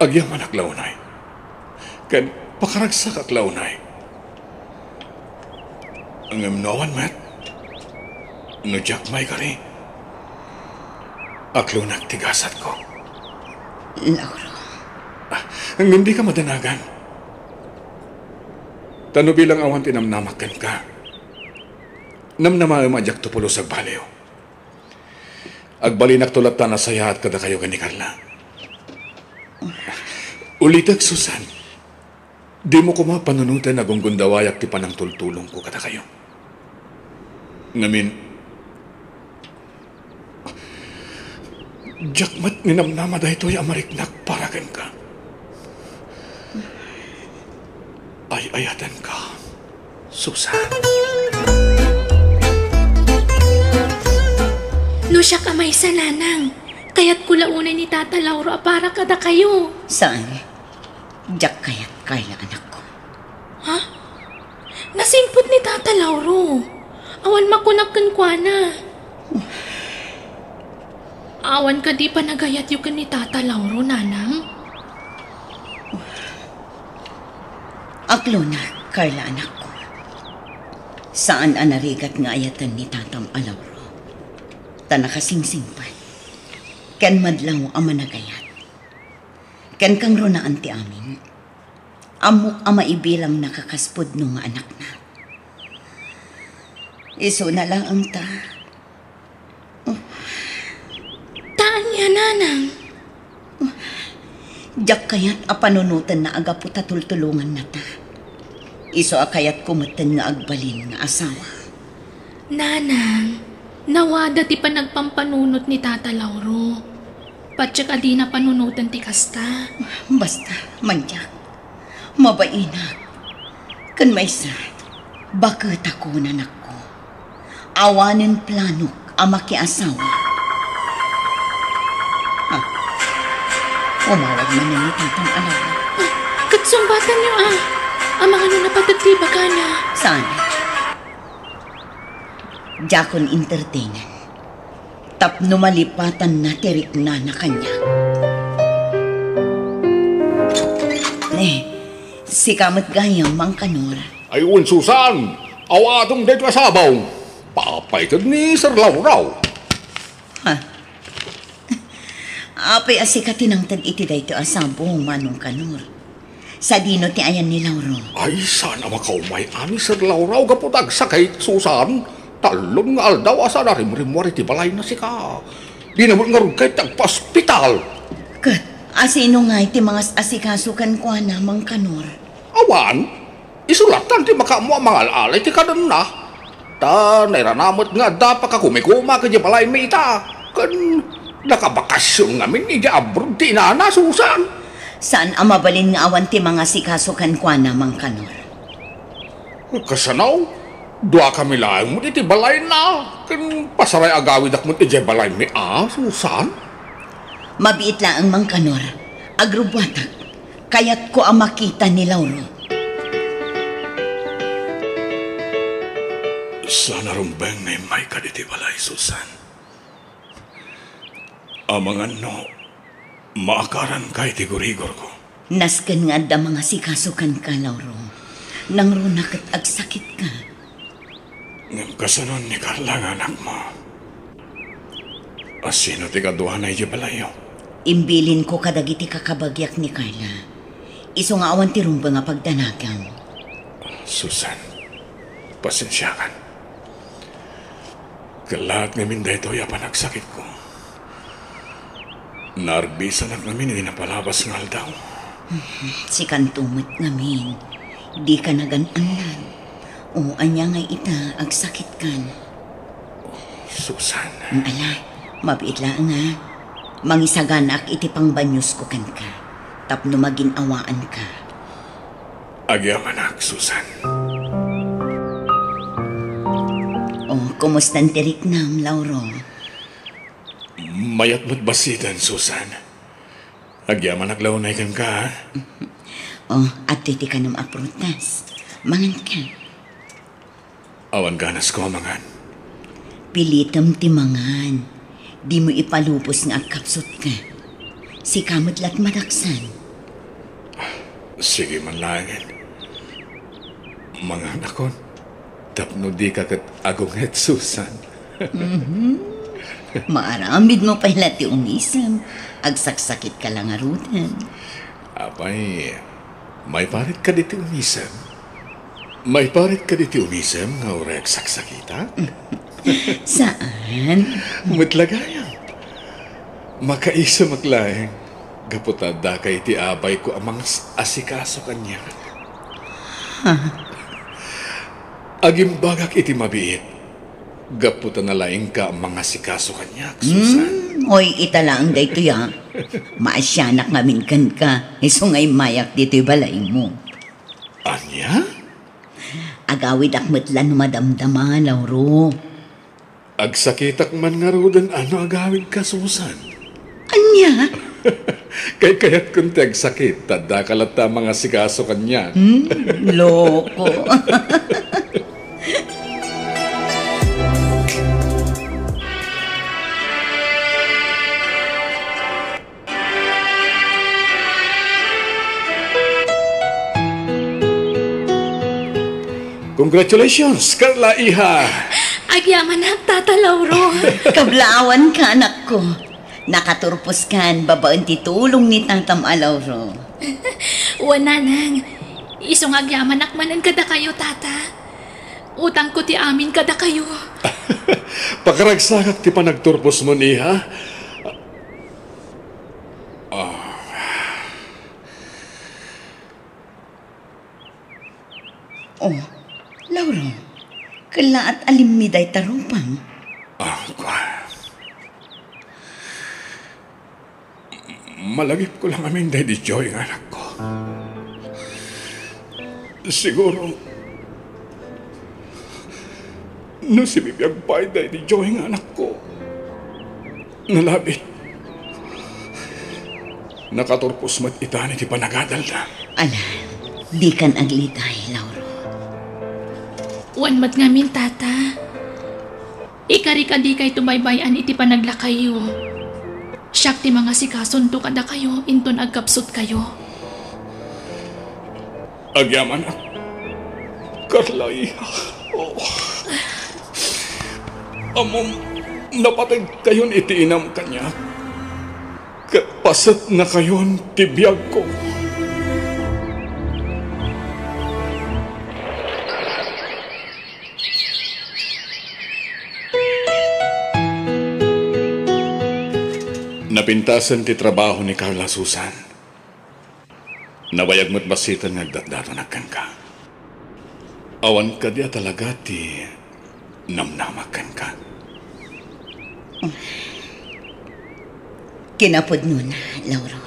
Agyang anak launay. Kat pakaragsak at launay. Ang amnawan mat. Nujak may kari. Aklunak tigasat ko. Lauro. Ang hindi ka madanagan. Tano bilang awan tinamnamakan ka. Namnama majak tupulo sa baliw. Agbalinak tulat na saya at kada kayo gani Carla. Ulitag, Susan. Di mo kumapanunutan na gunggundawayak ti panang tultulong ko kada kayo. Ngamin, jakmat ninamnama da ito'y amariknak para kan ka. Ay-ayatan ka, Susan. No siya kamay sa nanang. Kaya't kulaunay ni Tata Lauro para kada kayo. Saan? Diyak kayat Carla, anak ko. Ha? Nasimpot ni Tata Lauro. Awan makunakkan kwa na. Awan ka di pa nagayat yung ni Tata Lauro, nanang? Aklo na, Carla, anak ko. Saan anarigat nga ayatan ni Tatam Alauro? Tanakasingsing pa. Ken madlaw ang managayat. Ken kang runaan ti amin. Amok ama ibilang nakakaspod nung anak na. Iso na lang ang ta. Taan niya, Nanang. Diyak kayat apanunutan na aga po tatultulungan na ta. Iso akayat kumatan nga agbalin nga asawa. Nanang, nawada ti panagpampanunot ni Tata Lauro. Patsaka di na panunutan ti kasta. Basta, manyak. Mabainak. Kan may sa, bakit ako nanak ko? Awanin planok ang makiasawa. Ha? Umawag man na ni Tatang Alawa. Katsumbatan niyo ang mga napatagtiba ka niya. Saan? Jakon entertainer. Tapno malipatan na tirik na kanya. Si kamat gayang Mang Kanor. Ayun, Susan! Awatong dito asabaw! Papaytad ni Sir Lauraw. Ha? Apay asikatin ang tag-iti dito asabong Manong Kanor. Sa dino ti ayan ni Lauro. Ay, sana makaumay ani Sir Lauraw kaputag sakay, Susan. Talon nga aldaw asa na rimwari ti balay na si ka. Di naman nga rin kahit nagpa-hospital. Kat, asino nga iti mga asikasukan ko na Mang Kanor. Awan, isulatan ti makamu ang mga alay ti kanan na. Ta, nairanamot nga dapat ka kumikuma ka di balay may ita. Kan, nakabakasyon ngamin ni di abroad ti inana, Susan. Saan ang mabalin nga awan ti mga sikasukan ko na Mang Kanor? Kasanaw, dua kami lang mo iti balay na. Kan pasaray agawid ak mo iti balay mi Susan. Mabiit lang ang Mang Kanor. Agrubwatak. Kaya't ko ang makita ni Lauro. Sana rumbeng na may kaditi balay, Susan. Amangan no, maakaran kay tigurigor ko. Nasken nga da mga sikasukan ka, Lauro. Nang runak at agsakit ka. Ngam kasanon ni Carla nga anak mo. Asino ti kaduha na iti balayo? Imbilin ko kadagiti kakabagyak ni Carla. Iso nga awan ti rumba nga pagdanagang. Susan, pasensyakan. Kalat ngamin dito ya panagsakit ko. Narbisan at ngamin hindi napalabas ng aldaw. Si kantumot ngamin, di ka nagananlan. O anya nga ita, agsakit kan. Susan. Ala, mabiit lang nga. Mangisaganak iti pang banyos ko kan ka. Tapno maginawaan ka. Agyam anak, Susan. Kumusta ang tirik nam, Lauro? Mayat mo't basitan, Susan. Agyam anak launay kan ka, ha? At titi ka nam aprutas. Mangan ka. Awan ganas ko, mangan. Pilitam ti mangan. Di mo ipalupos nga kapsot ka. Si kamot lat madaksan. Sige man langin. Mga anakon, tapno di ka kat agunget, Susan. Maaramid mo pa ti umisam. Agsaksakit ka lang arutan. Apay, may parit ka diti umisam. May parit ka diti umisam nga orek saksakita. Saan? Matlagayang. Makaisa maglayang. Gaputada kay ti abay ko amang asikaso kanya. Agimbagak iti mabiit. Gaputa na laing ka ang mga sikaso kanya, Susan. Hoy, italang dayto ya. Maasyanak ngamin kan ka. Iso ngay mayak dito balay mo. Anya? Agawid akmatlan madamdama, Lauro. Agsakitak man nga rudan ano agawid ka, Susan. Anya? Kay kaya't kung tagsakit, tada kalata mga sikaso kanya. Loko. Congratulations, Carla Iha! Agyaman na, Tata Lauro. Kablaawan ka, anak ko. Nakaturpos kan babaan ti tulong ni Tatam Lauro. Wananang, isong agyaman akmanan kada kayo, tata. Utang ko ti amin kada kayo. Pakaragsakak ti panagturpos mo niya. Oh, Lauro, kala at alimmiday tarupang. Malagip ko lang aming Daddy Joy ng anak ko. Siguro, no si bibiyag pa Daddy Joy ng anak ko. Nalabit. Nakaturpos mat itani ti panagadal na. Ala, di kan aglitay, Lauro. Wan mat ngamin, tata. Ikari-kadi kay tumaybayan iti panaglakayo. Siyak ti mga sikason to kada kayo, inton agkapsot kayo. Agyaman ak. Carla, iha. Oh. Amom, napatag kayon iti inam kanya. Kapasat na kayon tibiyag ko. Napintasan ti trabaho ni Carla Susan. Nabayag mo't basitan nagdatdato nagkan ka. Awan ka diya talaga ti namnamakan ka. Kinapod nun, Lauro.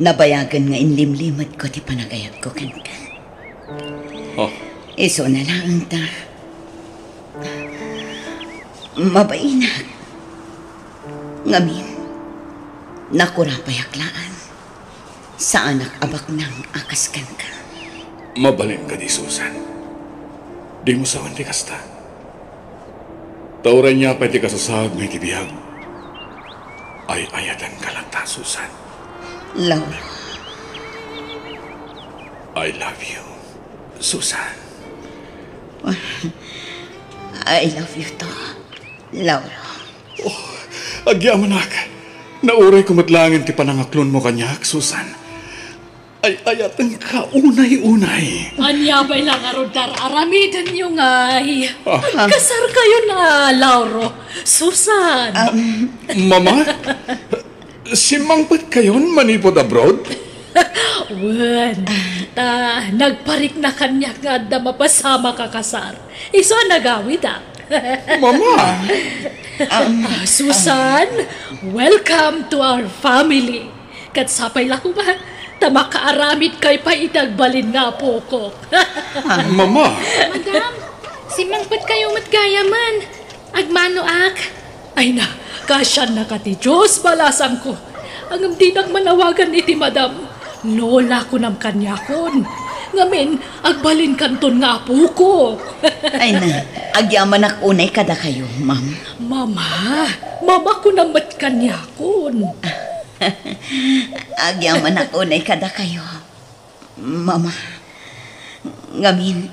Nabayagan nga inlimlimad ko ti panagayag ko kan. Oh, Iso na lang ta. Mabainak. Ngamin, nakurapayaklaan sa anak abak ng akaskan ka. mabalin ka di Susan. Di mo sawan di kasta. Tauran niya pa ti kasasag may tibiyag. Ay ayatan ka lang ta, Susan. Laura. I love you, Susan. I love you to, Laura. Agyaman ak. Nauray kumatlangin ti panangaklon mo kanyak, Susan. Ay ayatan ka unay-unay. Anyabay lang arodar aramidan nyo ngay. Kasar kayo na, Lauro. Susan. Mama? Si Mangpat kayon manipod abroad? Wen, nagparik na kanya nga da mapasama kakasar. Iso nagawid Mama! Susan, welcome to our family. Katsapay lang ko ba? Tamakaaramid kay pa itagbalin nga po ko. Mama! Madam, si Mangpat kayo matgayaman. Agmano ak. Ay na, kasyan na ka ti Diyos balasang ko. Ang di nagmanawagan iti madam. Lola ko ng kanyakon. Ngamin, agbalin kanton nga po ko. Ay na, agyaman ak unay kada kayo, ma'am. Mama ko ng mat kanyakon. Agyaman ak unay kada kayo, mama. Ngamin,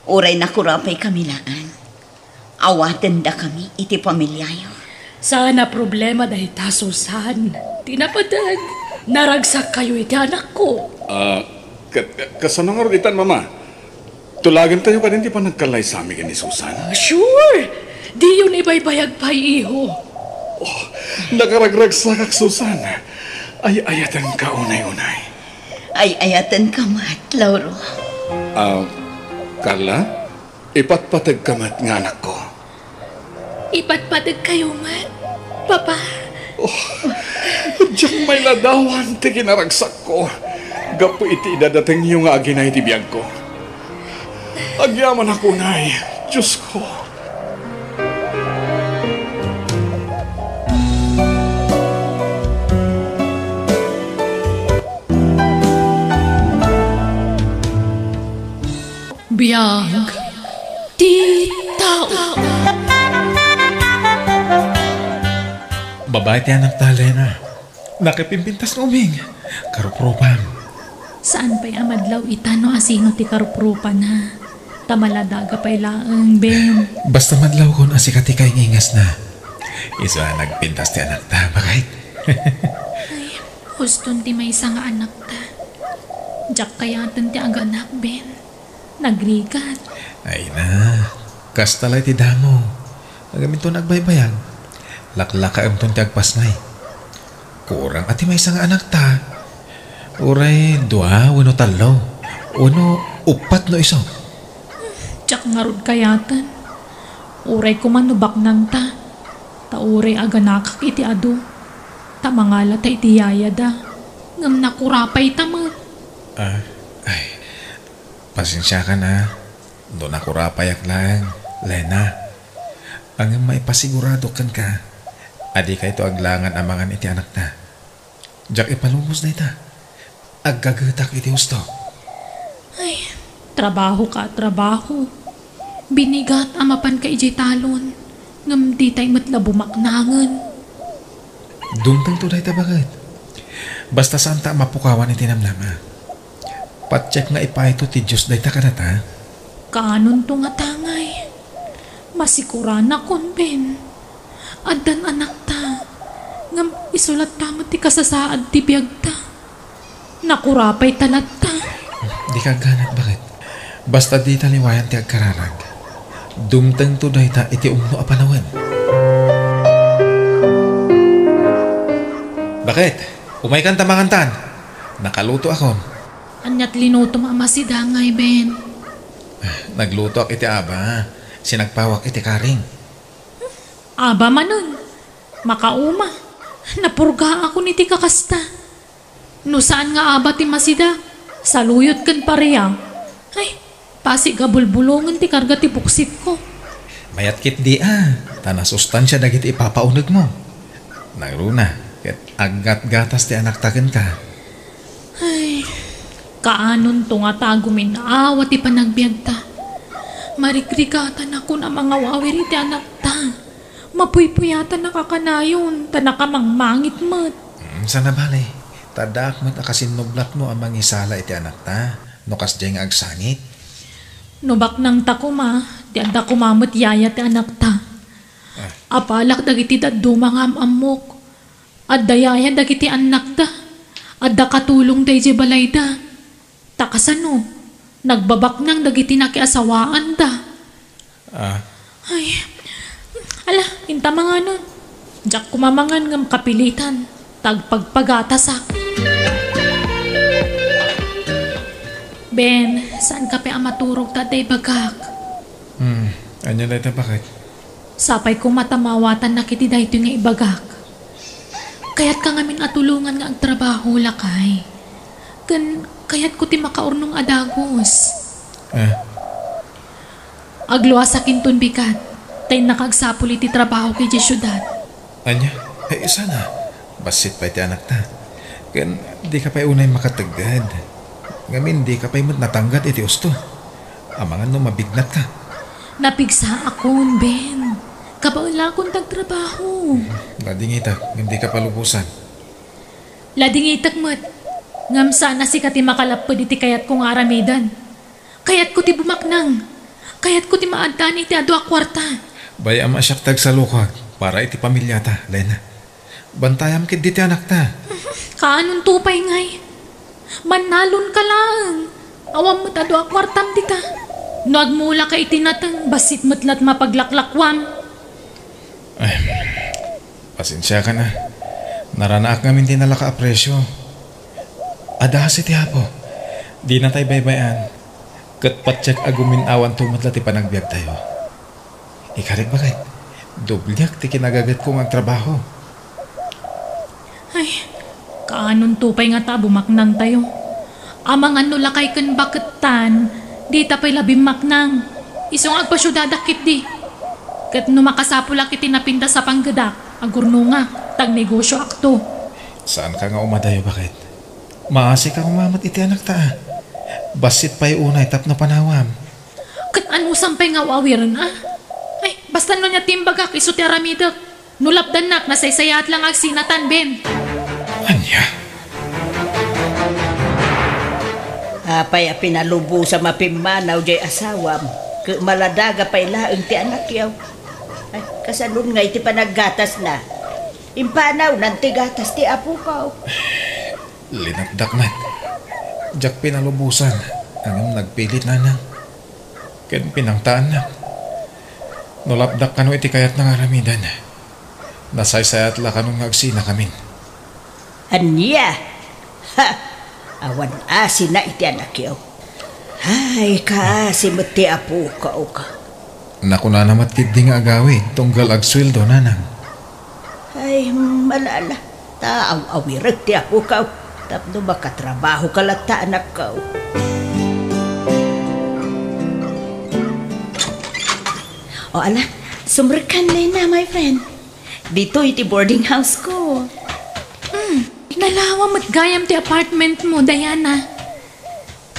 uray na kurapay kamilaan. Awaten da kami iti pamilyayo. Sana problema dahil ta, Susan. Tinapadag, naragsak kayo iti anak ko. Kasanang aroditan, Mama. Tulagan tayo ka din di pa nagkalay sa amin ni Susan. Sure! Di yun ibaybayag pa, iho. Nakaragragsak, Susan. Ay ayatan ka unay-unay. Ay ayatan ka mat, Lauro. Carla, ipatpatag ka mat nga anak ko. Ipatpatag kayo man, Papa. Diyan may ladawan ti kinaragsak ko. Gapo iti idadating yung aginay ti biyag ko. Agyaman ako, Nay. Diyos ko. Biyag, di tao. Babae tiyan ng talena. Nakipimpintas ng uming. Karuprupan. Saan pa'y amadlaw itano asino ti karuprupa na? Tamaladaga pa'y laang, Ben. Basta madlaw kon asikati kay ngingas na. Isa nagpintas ti anak ta, bakit? Huston ti may isang anak ta. Diyak kayatan ti aganak, Ben. Nagrigat. Ay na, kastalay ti damo. Nagamin to nagbaybayag. Laklaka ang ti agpasnay. Kurang ati may isang anak ta. Uray, dua, uno talo. Uno, upat no iso. Diyak nga rod kayatan. Uray kumanubak nang ta. Tauray aganakak iti ado. Tamangala ta iti yayada. Ngam nakurapay tamad. Ay, pasensya ka na. Doon ako rapayak lang, Lena. Ang maipasigurado kan ka. Adi ka ito aglangan amangan iti anak na. Diyak ipalubos na ita. Aggagatak iti gusto. Ay, trabaho ka, trabaho. Binigat amapan ka ijay talon. Ngam di tayo matla bumaknangan. Duntang to dahi bakit? Basta saan ta mapukawan iti namnama. Patcheck nga ipaito ti Diyos dahi ta kanata. Kanon to nga tangay. Masikuran na kon, Ben. Adan anak ta. Ngam isulat tamo ti kasasaad ti biyag ta. Nakurapay talat ta. Di ka ganat bakit? Basta di taliwayan ti agkararag. Dumtang to dahi ta iti umno a panawan. Bakit? Umay kan tamangantan. Nakaluto ako. Anyat linuto mama si Dangay, Ben. Nagluto ak iti aba. Sinagpawak iti karing. Aba manon. Makauma. Napurga ako ni ti kakasta. No saan nga aba ti masida? Saluyot kan pareya. Ay, pasigabulbulungan ti karga ti buksit ko. Mayat kit di Tana sustansya dagit ipapaunag mo. Nagruna. Ket aggat gatas ti anak taken ka. Ay, kaanon to nga tagumin awa ti panagbiag ta. Marikrikatan ako na mga wawiri ti anak ta. Mapuypuyatan nakakanayon, ta nakamangmangit mat. Sana bale, tadak mo't akasinublat mo ang mangisala iti anak ta. Nukas diyang agsangit. Nubak nang takuma, di anda kumamot yaya ti anak ta. Apalak dagiti daddo mga amok. Adda yaya dagiti anak ta. Adda katulong day je balay da. Takasano, nagbabak nang dagiti nakiasawaan da. Ay, ala, inta mga nun. Diyak kumamangan ngam kapilitan. Tagpagpagatasak. Ben, saan ka pa amaturog taday bagak? Anya na ito bakit? Sapay ko matamawatan na kiti dahito nga ibagak. Kaya't ka ngamin atulungan nga ang trabaho lakay. Kaya't ko ti makaurnong adagos. Agluwa sa kinton bikat. Tay nakagsapuli ti trabaho kay di syudad. Anya? Ay isa na. Basit pa iti anak ta. Kan di ka pa unay makatagad. Ngamin di ka pa imot natanggat iti usto. Amangan no mabignat ka. Napigsa akon, Ben. Kabaula akong tagtrabaho. Ladingitak, hindi ka palubusan. Ladingitak mat. Ngam sana si kati makalapod iti kayat kong aramidan. Kayat ko ti bumaknang. Kayat ko ti maadtan iti ado a kwarta. Bayam asyak tag sa lukag para iti pamilya ta, Lena. Bantayam kit di ti anak ta. Kaanong tupay ngay? Manalon ka lang. Awam mo't ado a kwartam di ta. Nagmula ka itinatang basit matlat mapaglaklakwam. Ay, pasensya ka na. Naranaak ngamin din nalaka apresyo. Adahas iti hapo. Di na tayo baybayan. Kat patsyak agumin awan tumatla ti panagbiag tayo. Ikarig bakit? Dublyak ti kinagagat kong ang trabaho. Ay, kaanon tupay nga ta bumaknang tayo. Amang ano lakay kan baketan, di tapay labing maknang. Isong agpasyudadakit di. Kat no makasapulak iti napinda sa panggadak, agurno nga, tag negosyo akto. Saan ka nga umadayo bakit? Maasi ka umamat iti anak ta. Basit pa'y unay tapno panawam. Kat ano sampay nga wawiran Ay, basta no niya timbagak iso ti aramidak. Nulapdan nak, nasaysayat lang agsinatan, Ben. Anya? Apay pinalubo sa mapimanaw jay asawam. Maladaga pay laeng ti anak yaw. Ay, kasanun nga iti panaggatas na. Impanaw nanti gatas ti apo ka. Linagdak na. Jak pinalubusan. Ang nagpilit nanang. Ken pinangtaan na. Nulapdak kano iti kayat ng aramidan. Nasaysayat la kanong agsina kamin. Anya? Ha! Awan asin na iti anak yaw. Ay, kaasi mo ti apo ka o ka. Nakuna namat kid nga agawi. Tunggal agsweldo nanang. Ay, malala. Taaw-awirag ti apo ka. Tapno makatrabaho ka lang ta anak ka. O ala, sumrekan na my friend. Dito iti boarding house ko. Nalawa matgayam ti apartment mo, Diana.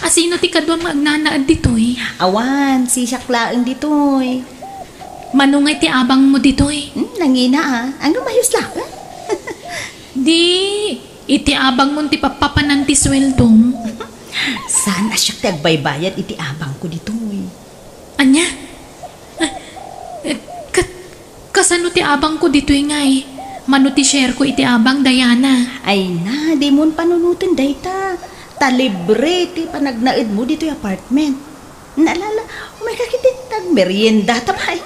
Asino ti kadwang magnanaad ditoy? Awan, si Siaklaang ditoy. Manungay ti abang mo ditoy. Nangina Ano mayos lang? Di, iti abang mo ti papapanan ti sweldom. Sana siya tagbaybayad iti abang ko ditoy. Anya? Kasano ti abang ko ditoy ngay? Mano ti share ko iti abang, Diana. Ay na, di mo panunutin dayta. Talibre ti panagnaid mo dito yung apartment. Naalala, may kakitit tag merienda tapay.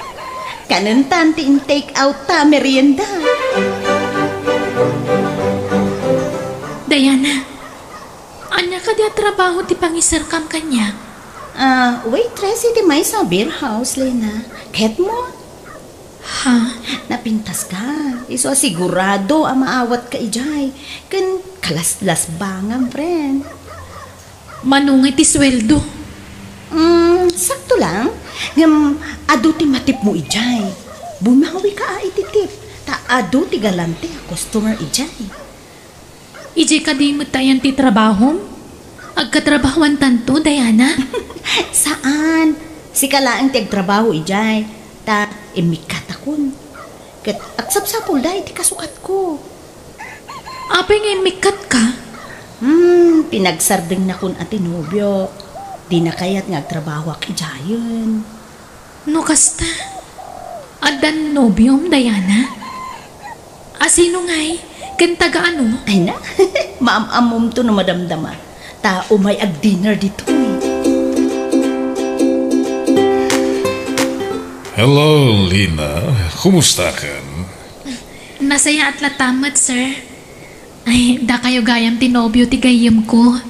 Kanantan ti in take out ta merienda. Diana, anya ka di trabaho ti pangisarkam kanya? Waitress iti may sa beer house, Lena. Ket mo? Ha? Napintas ka. Iso sigurado ang maawat ka ijay. Kan kalaslas bangam, friend. Manungay ti sweldo. Sakto lang. Ngam, ado ti matip mo ijay. Bumawi ka iti tip. Ta ado ti galante a customer ijay. Ijay ka di mo tayan ti trabaho? Agkatrabahuan tanto, Diana? Saan? Si kalaang ti agtrabaho ijay. Ta imikat akon. Kat aksapsapol dahi ti kasukat ko. Apay nga mikat ka? Pinagsardeng na kun ati nobyo. Di na kayat nga agtrabaho ak ijayon. No kasta? Adan nobyom, Diana? Asino ngay? Kentaga ano? Ay na, maam-amom to na madamdama. Ta umay ag dinner dito eh. Hello, Lina. Kumusta ka? Nasaya at latamat, sir. Ay, da kayo gayam tinobyo ti gayam ko.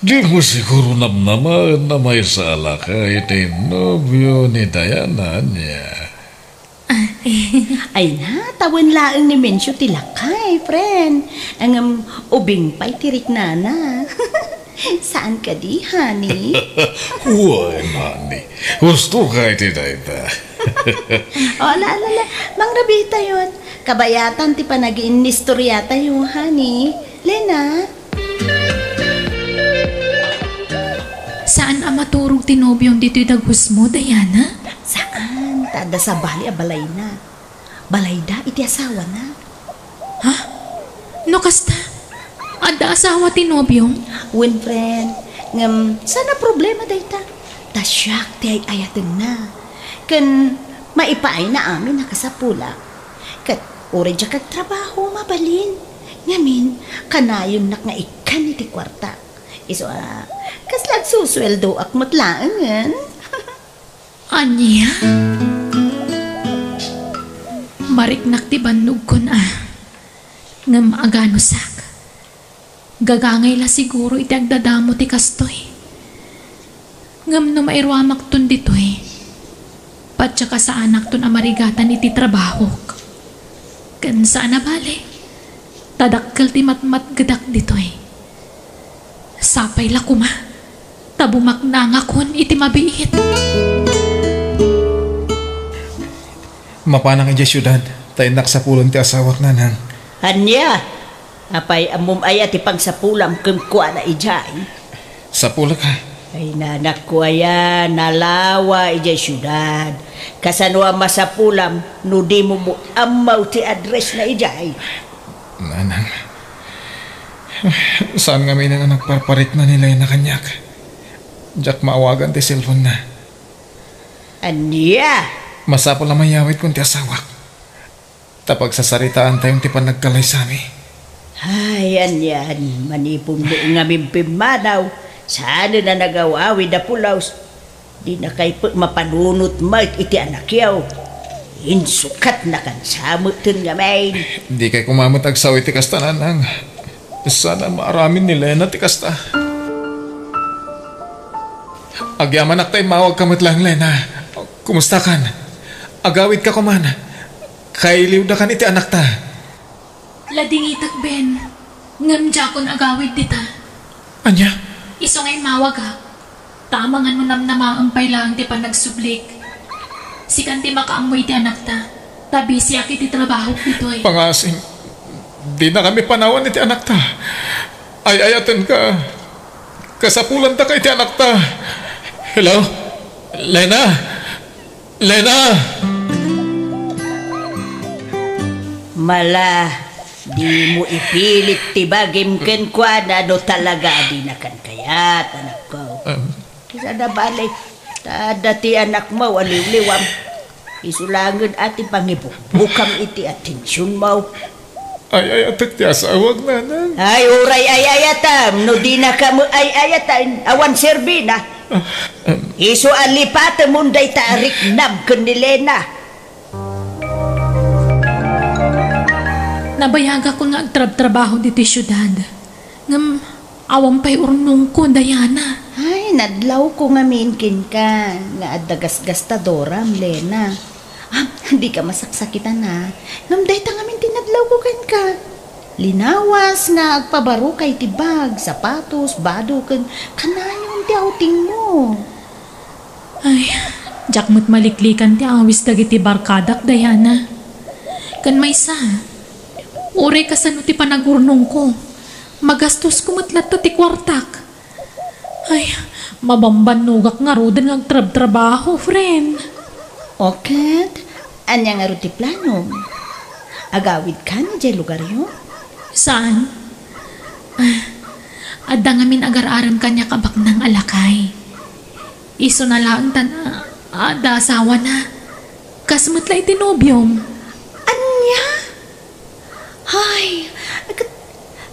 Di mo siguro namnaman na may sala ka iti nobyo ni Diana niya. Ay na, tawan laang ni Mensyo tilakay, friend. Ang ubing pa'y tirik nana. Saan ka di, honey? Huwag, honey. Gusto ka iti dayta. Ala. Mang Rabita yun. Kabayatan ti panag-iinistoryata yun, honey. Lena? Saan ang maturog tinobyong dito'y dagus mo, Diana? Saan? Tada sa bali a balay na. Balay da, iti asawa na. Ha? No kasta? Ada asawa tinobyong? Win, friend. Ngam, sana problema dayta. Tasyak ti ay ayatin na. Kan maipaay na amin nakasapula. Kat uri dya kag trabaho mabalin. Ngamin, kanayon nak nga ikan iti kwarta. Iso kaslag susweldo ak matlaangan. Anya? Mariknak ti bandog ko na. Ngam agano sak. Gagangay la siguro iti agdadamo ti kastoy. Ngam no mairwamak ton ditoy. Patsa ka sa anak ton amarigatan iti trabaho. Kan saan na bale? Tadakkel ti matmat gadak ditoy. Sapay la kuma. Tabumak na nga kon iti mabiit. Mapanang iti syudad, tayo naksapulan ti asawak nanang. Anya? Apay amom ay ati pagsapulam kung kuha na ijay. Sapula ka? Ay nanak ko aya, nalawa ijay syudad. Kasanwa masapulam, no di mo amaw ti address na ijay. Nanang, saan nga may nang nagparparit na nila yung nakanyak? Jack maawagan ti cellphone na. Anya? Masapol na mayawit kung ti asawak. Tapag sasaritaan tayong ti panagkalay sa amin. Ay, anyan. Manipong mo nga mimpimanaw. Sana na nagawawi da pulaws. Di na kay mapanunot mo iti anak yaw. Insukat na kan samutin nga main. Di kay kumamot agsaw iti kasta nanang. Sana maaramin ni Lena ti kasta. Agyaman ak tayo mawag kamot lang, Lena. Kumusta kan? Agawid ka kuman. Kailiw da kan iti anak ta. Ladingitak, Ben. Ngamdya kon agawid dita. Anya? Iso ngay mawag ha. Tamangan mo namnamaang pailang ti panagsublik. Sikan ti makaamoy ti anak ta. Tabi siya kiti trabaho ditoy. Pangasing, di na kami panawan iti anak ta. Ay-ayatan ka. Kasapulan ta kay iti anak ta. Hello? Lena? Lena? Mala, di mo ipilit tibagim ken kwa na do talaga di na kan kayat, anak ko. Kisa na balik, tada ti anak mo, aliw-liwam. Isulangan ati pangibukbukam iti atensyon mo. Ay-ayatak ti asawag nanang. Ay, uray ay-ayatam, no di na ka mo ay-ayatan, awan serbina. Isu alipata munday tarik nam ken ni Lena. Nabayaga ko nga agtrab-trabaho dito syudad. Ngam, awang pa'y urnong ko, Diana. Ay, nadlaw ko nga minkin ka. Nga adagas-gastadoram, Lena. Hindi ka masaksakitan ha. Ngam day ta nga min tinadlaw ko kan ka. Linawas nga agpabaro kay tibag, sapatos, bado kan kanayon ti outing mo. Ay, jakmat maliklikan ti awis dagiti barkadak, Diana. Kan may sa, uray kasano ti panagurnong ko. Magastos ko matlat ti kwartak. Ay, mabambanugak nga rodan ng trab-trabaho, friend. Okay, anya nga ro ti plano? Agawid ka na dyan lugar yun? Saan? Adda ngamin agar-aram kanya kabak ng alakay. Iso na lang ada asawa na. Kasmatla itinobyom. Anya? Ay,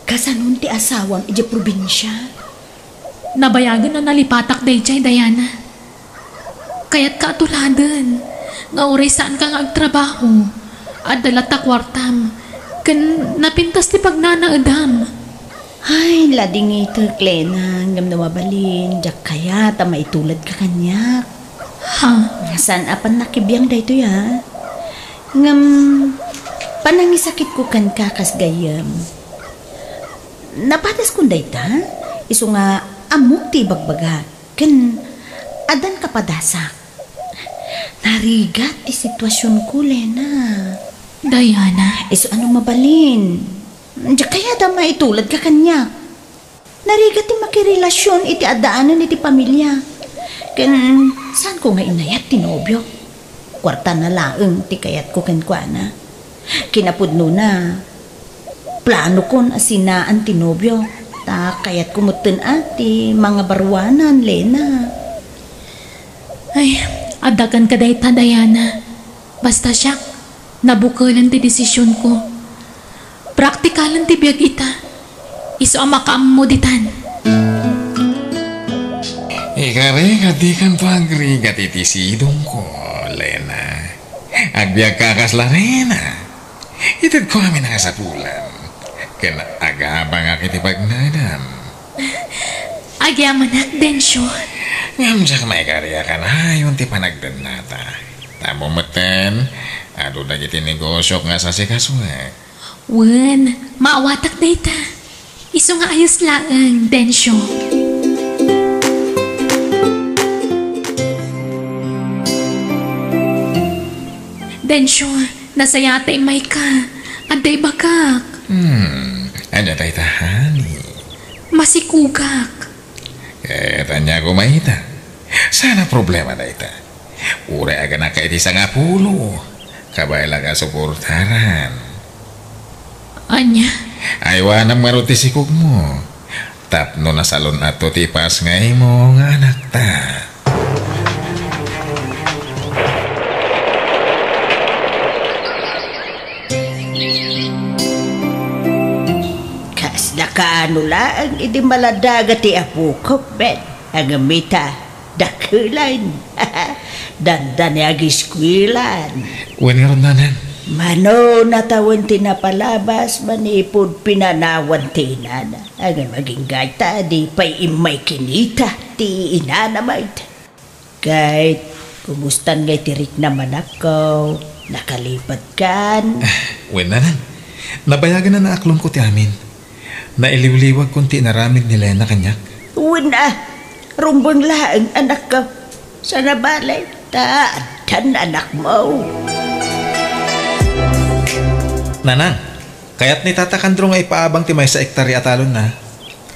kasanun ti asawang ija probinsya? Nabayagan na nalipatak day chay, Diana. Kaya't kaatuladan. Nga uray saan ka nga agtrabaho. Adalat ta kwartam. Kan napintas ti pagnanaadam. Ay, lading ito, Klena. Ngam na mabalin. Diyak kaya, ta maitulad ka kanyak. Ha? Saan apan nakibiyang da ito ya? Ngam, panangisakit ko kan kakas gayam. Napatas kong da ita? Iso nga, amok ti bagbaga. Kan, adan kapadasak. Narigat ti sitwasyon ko, Lena. Diana. Iso ano mabalin? Diyak kaya da maitulad ka kanya. Narigat ti makirelasyon iti adaanan iti pamilya. Kan, saan ko nga inayat ti nobyo? Kwarta na laeng ti kayat ko kenkwana. Kinapudno na. Plano kon asinaan ti nobyo. Ta kayat kumuten ati mga barwanan, Lena. Ay, adagan ka day ta, Diana. Basta siya, nabukalan ti desisyon ko. Praktikalan ti biyag ita. Iso ang makaamuditan. Ikari kati kan to agri kati ti sidong ko, Lena. Agbiag kakas la Rena. Itad ko kami nakasapulan. Kaya agabang akiti pagnadam. Agyaman ak, Densyo. Ngam siya may karya ka na yung ti panagdan nata. Tamo matan, ado na kiti negosyo nga sa sikaswa. Wen, maawatak na ita. Iso nga ayos laang, Densyo. Densyo, nasayatay may ka. Aday bakak. Ano tayo tahani? Masikugak. Tanya ko maita. Sana problema na ita. Ure aga na kaiti sa nga pulo. Kabay lang ka suportaran. Anya? Aywan ang maruti sikog mo. Tapno na salon ato tipas ngay mo nga anak ta. Kaano lang, hindi maladaga ti apo ko, Ben. Ang mita, dakulan. Dandan agiskwilan. Wen nga ron, nanan. Mano natawan tinapalabas, manipod pinanawan tinan. Ang maging gata, di pa'y imay kinita, ti inanamay. Kahit kumustan ngay tirik naman ako, nakalipat kan. Wen, nanan. Nabayagan na naaklon ko ti amin. Nailiwliwag kunti naramid ni Lena kanyak. Una, rumbang laang anak ko. Sana balay, taan anak mo. Nanang, kaya't ni Tata Kandrong ay paabang ti may sa ektarya talon na.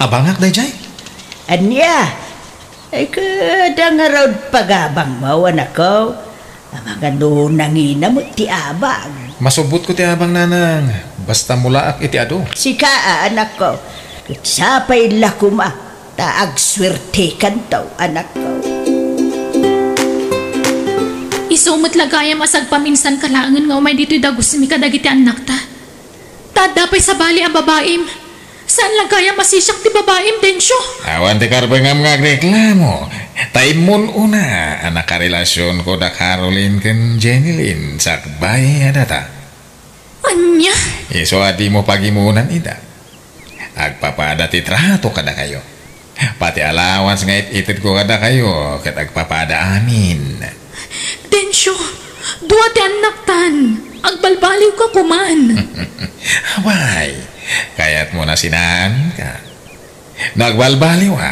Abangak na jay. Anya, ay kada nga raw pagabang mo, anak ko. Ang mga nangina mo ti abang. Masubot ko ti abang, nanang. Basta mulaak iti ado. Sika, anak ko. Sapay lakuma, taag swerte kanto, anak ko. Isumot lagayam asag paminsan kalaangan nga umay dito'y dagos mi kadagiti anak ta. Tadapay sa bali ang babaim. Saan lagayam masisyak ti babaim, Densyo? Awan ti karbangam nga reklamo. Taimun una, anak karelasyon ko da Caroline ken Jenilyn sakbay adata. Anya? Iso adi mo pagimunan ida. Agpapada ti trato kada kayo. Pati allowance nga itid ko kada kayo ket agpapada amin. Densyo, duwa ti anak tan. Agbalbaliw ka kuman. Why? Kaya't mo na sinaan ka. Nagbalbaliw ha.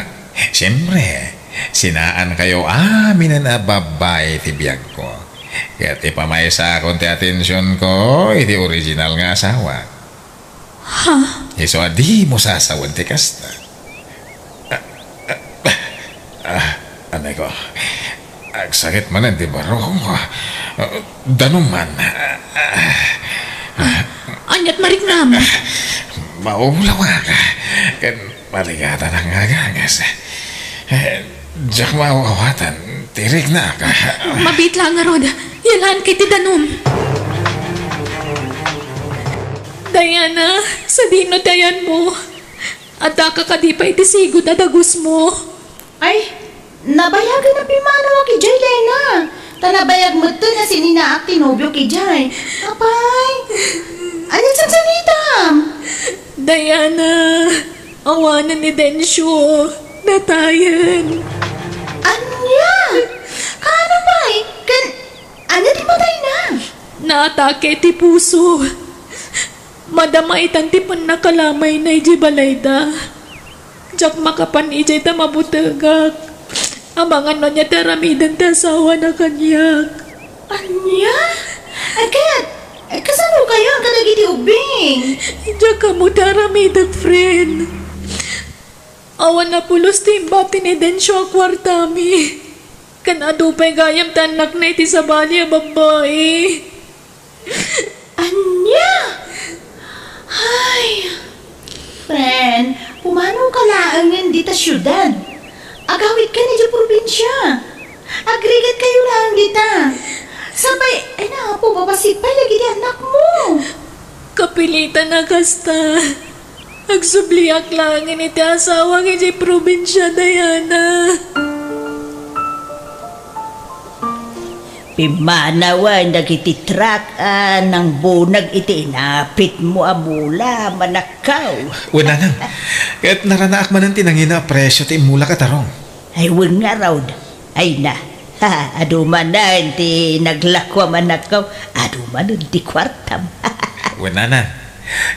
Siyempre, sinaan kayo amin na babay ti biyag ko. Kaya't ipamaysa akong ti atensyon ko, iti original nga asawa. Ha? Iso adi mo sasawan ti kasta. Anay ko, agsakit man ang di barong ko. Danuman. Anyat mariknam. Maulawa ka. Kan maligatan ang agagas. Diyak mawawatan. Tirig na ka. Mabit lang nga, Rod. Yalaan kay ti Danom. Diana, sa dino dayan mo. At kakadipay ti sigod na dagus mo. Ay, nabayagan na pimanawa ki Jay, Lena. Tanabayag mo to na sininaak tinobyo ki Jay. Apay, ano sa sanitam? Diana, awanan ni Densyo. Natayan. Anya? Kano ba eh? Anya di patay na? Naatake ti puso. Madamaitan ti panakalamay na ijibalayda. Diyak makapan ijay ta mabutagak. Amangan no niya taramidan ta asawa na kanyak. Anya? Agad? Kasano kayo ang kalagiti ubing? Diyak ka mo taramidag, friend. Awan na pulos timbati ni Densyo akwartami. Kanadupay gayam tanak na iti sa bali a babae. Anya? Ay, friend, pumano ka laangan dita syudad? Agawit ka ni di probinsya. Agrigat kayo lang dita. Sabay, ay na po, babasipay lagi di anak mo. Kapilitan na kasta. Agsubliak lang iti asawa ng iti probinsya, Diana. Pimanawan nagititrak ng bunag iti inapit mo amula manakaw. Wala nang. Kaya't naranaak man ang tinangina presyo ti imula katarong. Ay wang nga raw. Ay na. Ha, aduman na ti naglakwa manakaw. Aduman di kwartam. Wala na.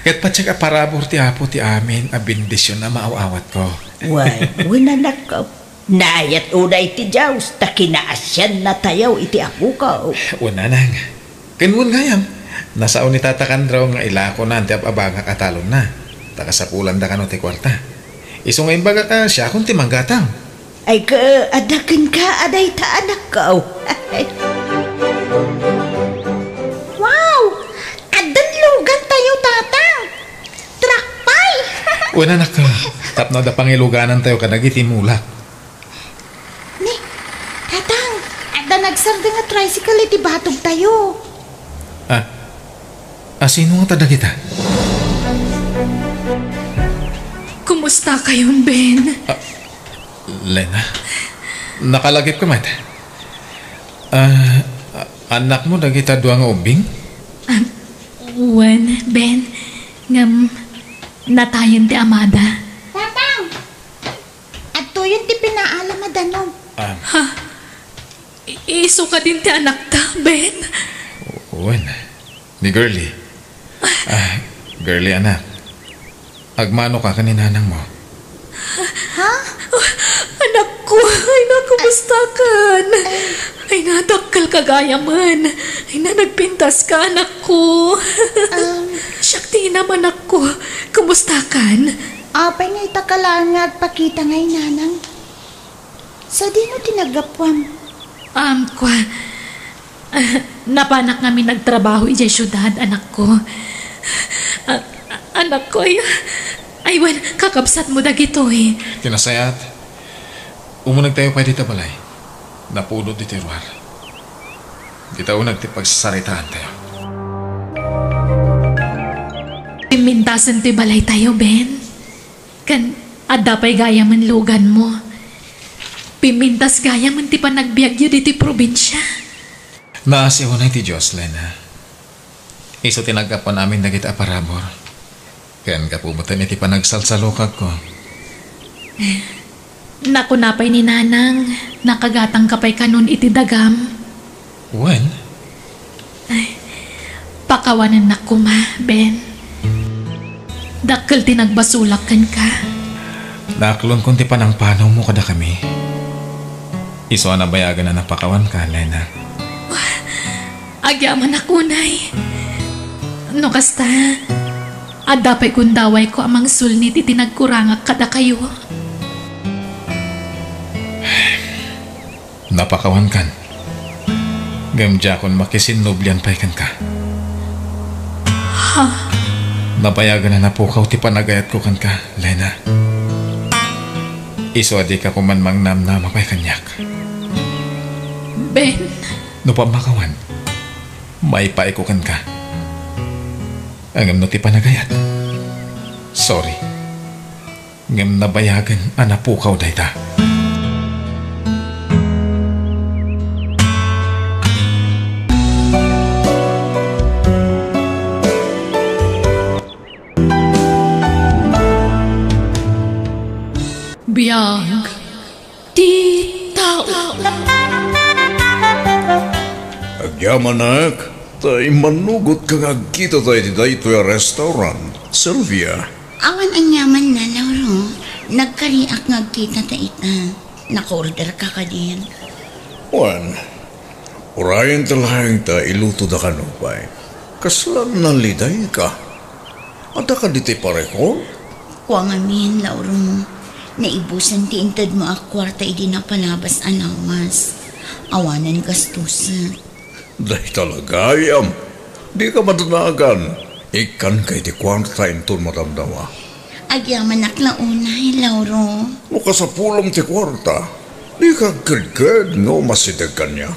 Kaya't patsaka parabor ti apo ti amin a bendisyon na maaawat ko. Why, wala nakaw. Nayat unay ti Diyos, ta kinaasyan na tayaw iti apo ko. Wala nang. Kinun ngayam. Nasaon ni Tata Kandraw nga ilako na anti abanga katalon na. Takasapulan da kano ti kwarta. Iso nga imbaga ka siya kung ti manggatang. Ay ka, adakin ka, aday ta anak ko. Wow! Adan lugan tayo, tatang. Trakpay! Wala na ka. Tapno da pangiluganan tayo kadagiti mulak. Ni, tatang, adan nagsarda nga tricycle iti batog tayo. Sino nga tada kita? Kumusta kayon, Ben? Lena, nakalagip ka man. Anak mo nagita duwa nga ubing? Wen, Ben, ngam natayan ti Amada. Tatang! At to yun ti pinaalam madanom. Iso ka din ti anak ta, Ben. Wen, ni Girlie. Girlie anak, agmano ka kaninanang mo? Ha? Anak ko, ay nakumusta kan? Ay nadakkel kagaya man. Ay na nagpintas ka, anak ko. Syakti naman ako. Kumusta kan? Apay nga itakalaan nga at pakita ngay nanang. Sa di mo tinagapwam. Kwa. Napanak kami nagtrabaho ijay syudad, anak ko. Anak ko, ay wan, kakabsat mo dagito eh. Kinasayat, umunag tayo pa dito balay. Napulot di tiruar. Kita unag ti pagsasaritaan tayo. Pimintasan ti balay tayo, Ben. Kan, adapay gaya man lugan mo. Pimintas gaya man ti panagbiagyo diti probinsya. Naasiw na ti Diyos, Lena. Iso tinagkapan namin na kita parabor. Kan kapumutan iti panagsalsalukag ko. Nakunapay ni Nanang, nakagatang kapay kanon iti dagam. When? Pakawanan na kuma, Ben. Dakkel tinagbasulakan ka. Naaklon kung ti panang panaw mo kada kami. Iso na bayagan na napakawan ka, Lena. Agyaman ako, Nay. No kasta, adapay kundaway ko amang sulnit itinagkurangak kada kayo. Napakawan kan. Gamdya kon makisinnoblian pa'y kan ka. Ha? Nabayagan na napukaw ti panagayat ko kan ka, Lena. Iso adi ka kumanmang namnama pa'y kanyak. Ben. No pamakawan, may paiko kan ka. Angam no ti panagayat. Sorry. Ngam nabayagan anapukaw dayta. Biyag di tao. Agyaman anak, tay manugot kang agkita tayo di dito yung restaurant. Sylvia. Awan ang yaman na, Lauro. Nagkariak ngagkita ta ita. Naka-order ka ka din. Juan, urayan talahang ta iluto da ka nupay. Kaslan na liday ka. Ada ka diti pareho? Kuang amin, Lauro. Naibusan ti intad mo ak kwarta idi na palabas anamas. Awanan gastusa. Dahil talaga, ayam. Di ka madanagan. Ikan kay di kwarta intun matamdawa. Agyaman aklaunay, Lauro. Muka sa pulang ti kwarta. Di ka gagad no masidag kanya.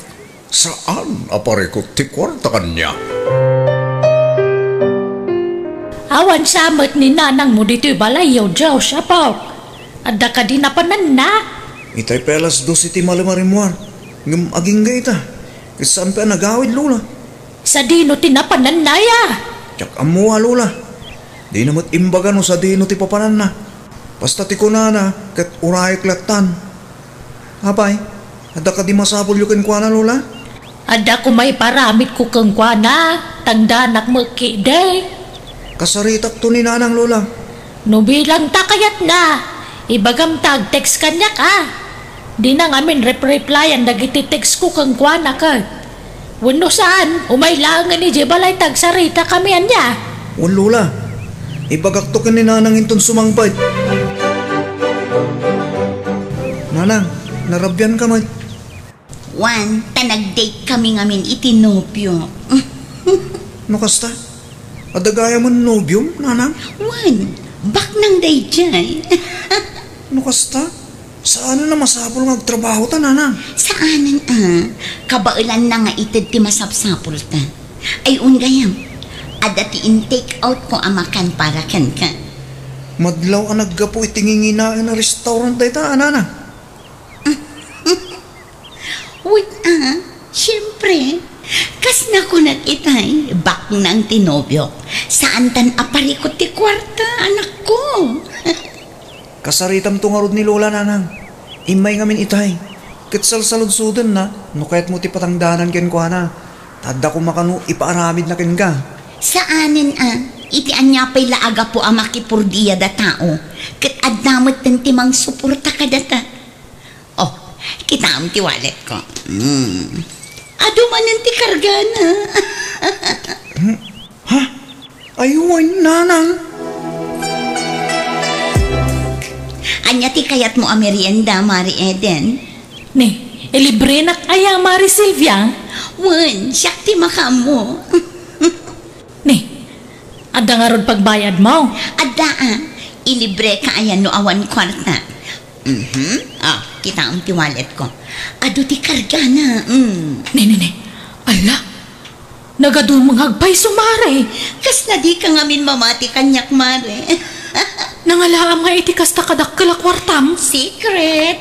Saan aparikot ti kwarta kanya? Awan samot ni nanang mo dito'y balayaw jaw siya pa. Ada ka din napanan na. Itay pelas dos iti malimarimuan. Ngam aging gaita. Kisaan pa nagawid, Lola. Sa dino tinapanan na ya. Tsak amuha, Lola. Di namat imbaga no sa dino ti papanan na. Basta ti kunana kat urayek latan. Abay, ada ka di masapol yukin kwa na, Lola? Ada ko may paramit ko kang kwa na. Tangdanak mo kiday. Kasaritak to ni nanang, Lola. No bilang takayat na. Ibagam tag text kanya ka. Di na ngamin replyan dagiti text ko kang kwa na ka. Wano saan, umaylangan ni Jebalay tag sarita kami anya. O, Lola. Ibagak to ni nanang inton sumangpad. Nanang, narabyan ka man. Juan, tanag-date kami ngamin itinopyo. No kasta? Adagaya man nobyom, nanang? Juan, bak nang day dyan. No kasta? Saan na masapol magtrabaho ta, nanang? Saanan kabailan na nga itid ti masapsapol ta. Ay ungayam, ada ti in take out ko amakan para kan ka. Madlaw ang naggapo itinginginaan na restaurant dayta, anana. Wait, siyempre. Kas na ko nag-itay, bak ng tinobyo. Saan tan aparikot ti kwarta, anak ko? Kasaritam to nga rod ni Lola, nanang. Imay ngamin itay. Kitsalsaludsudan na, no kaya't mo ti patangdanan ken ko na. Tadda ko makano ipaaramid na ken ka. Saanin iti anya pa'y laaga po ang makipurdiya da tao. Kat adamot ng timang suporta ka data. Oh, kita ang tiwalet ko. Ado man ang ti kargana. Ha? Ayun, nanang. Anya ti kayat mo ang merienda, Mari Eden? Ne, libre na kaya Mari Silvia? Wan, siyak ti makamo. Ne, ada nga ron pagbayad mo. Ada ilibre ka ayan no awan kwarta. Kita ang tiwalet ko. Ado ti kargana. Ne. Ala, nagadumang hagpay sumare. Kas na di ka ngamin mamati kanyak, Mare. Nangalaam nga iti kasta kadakkel kwartam. Secret.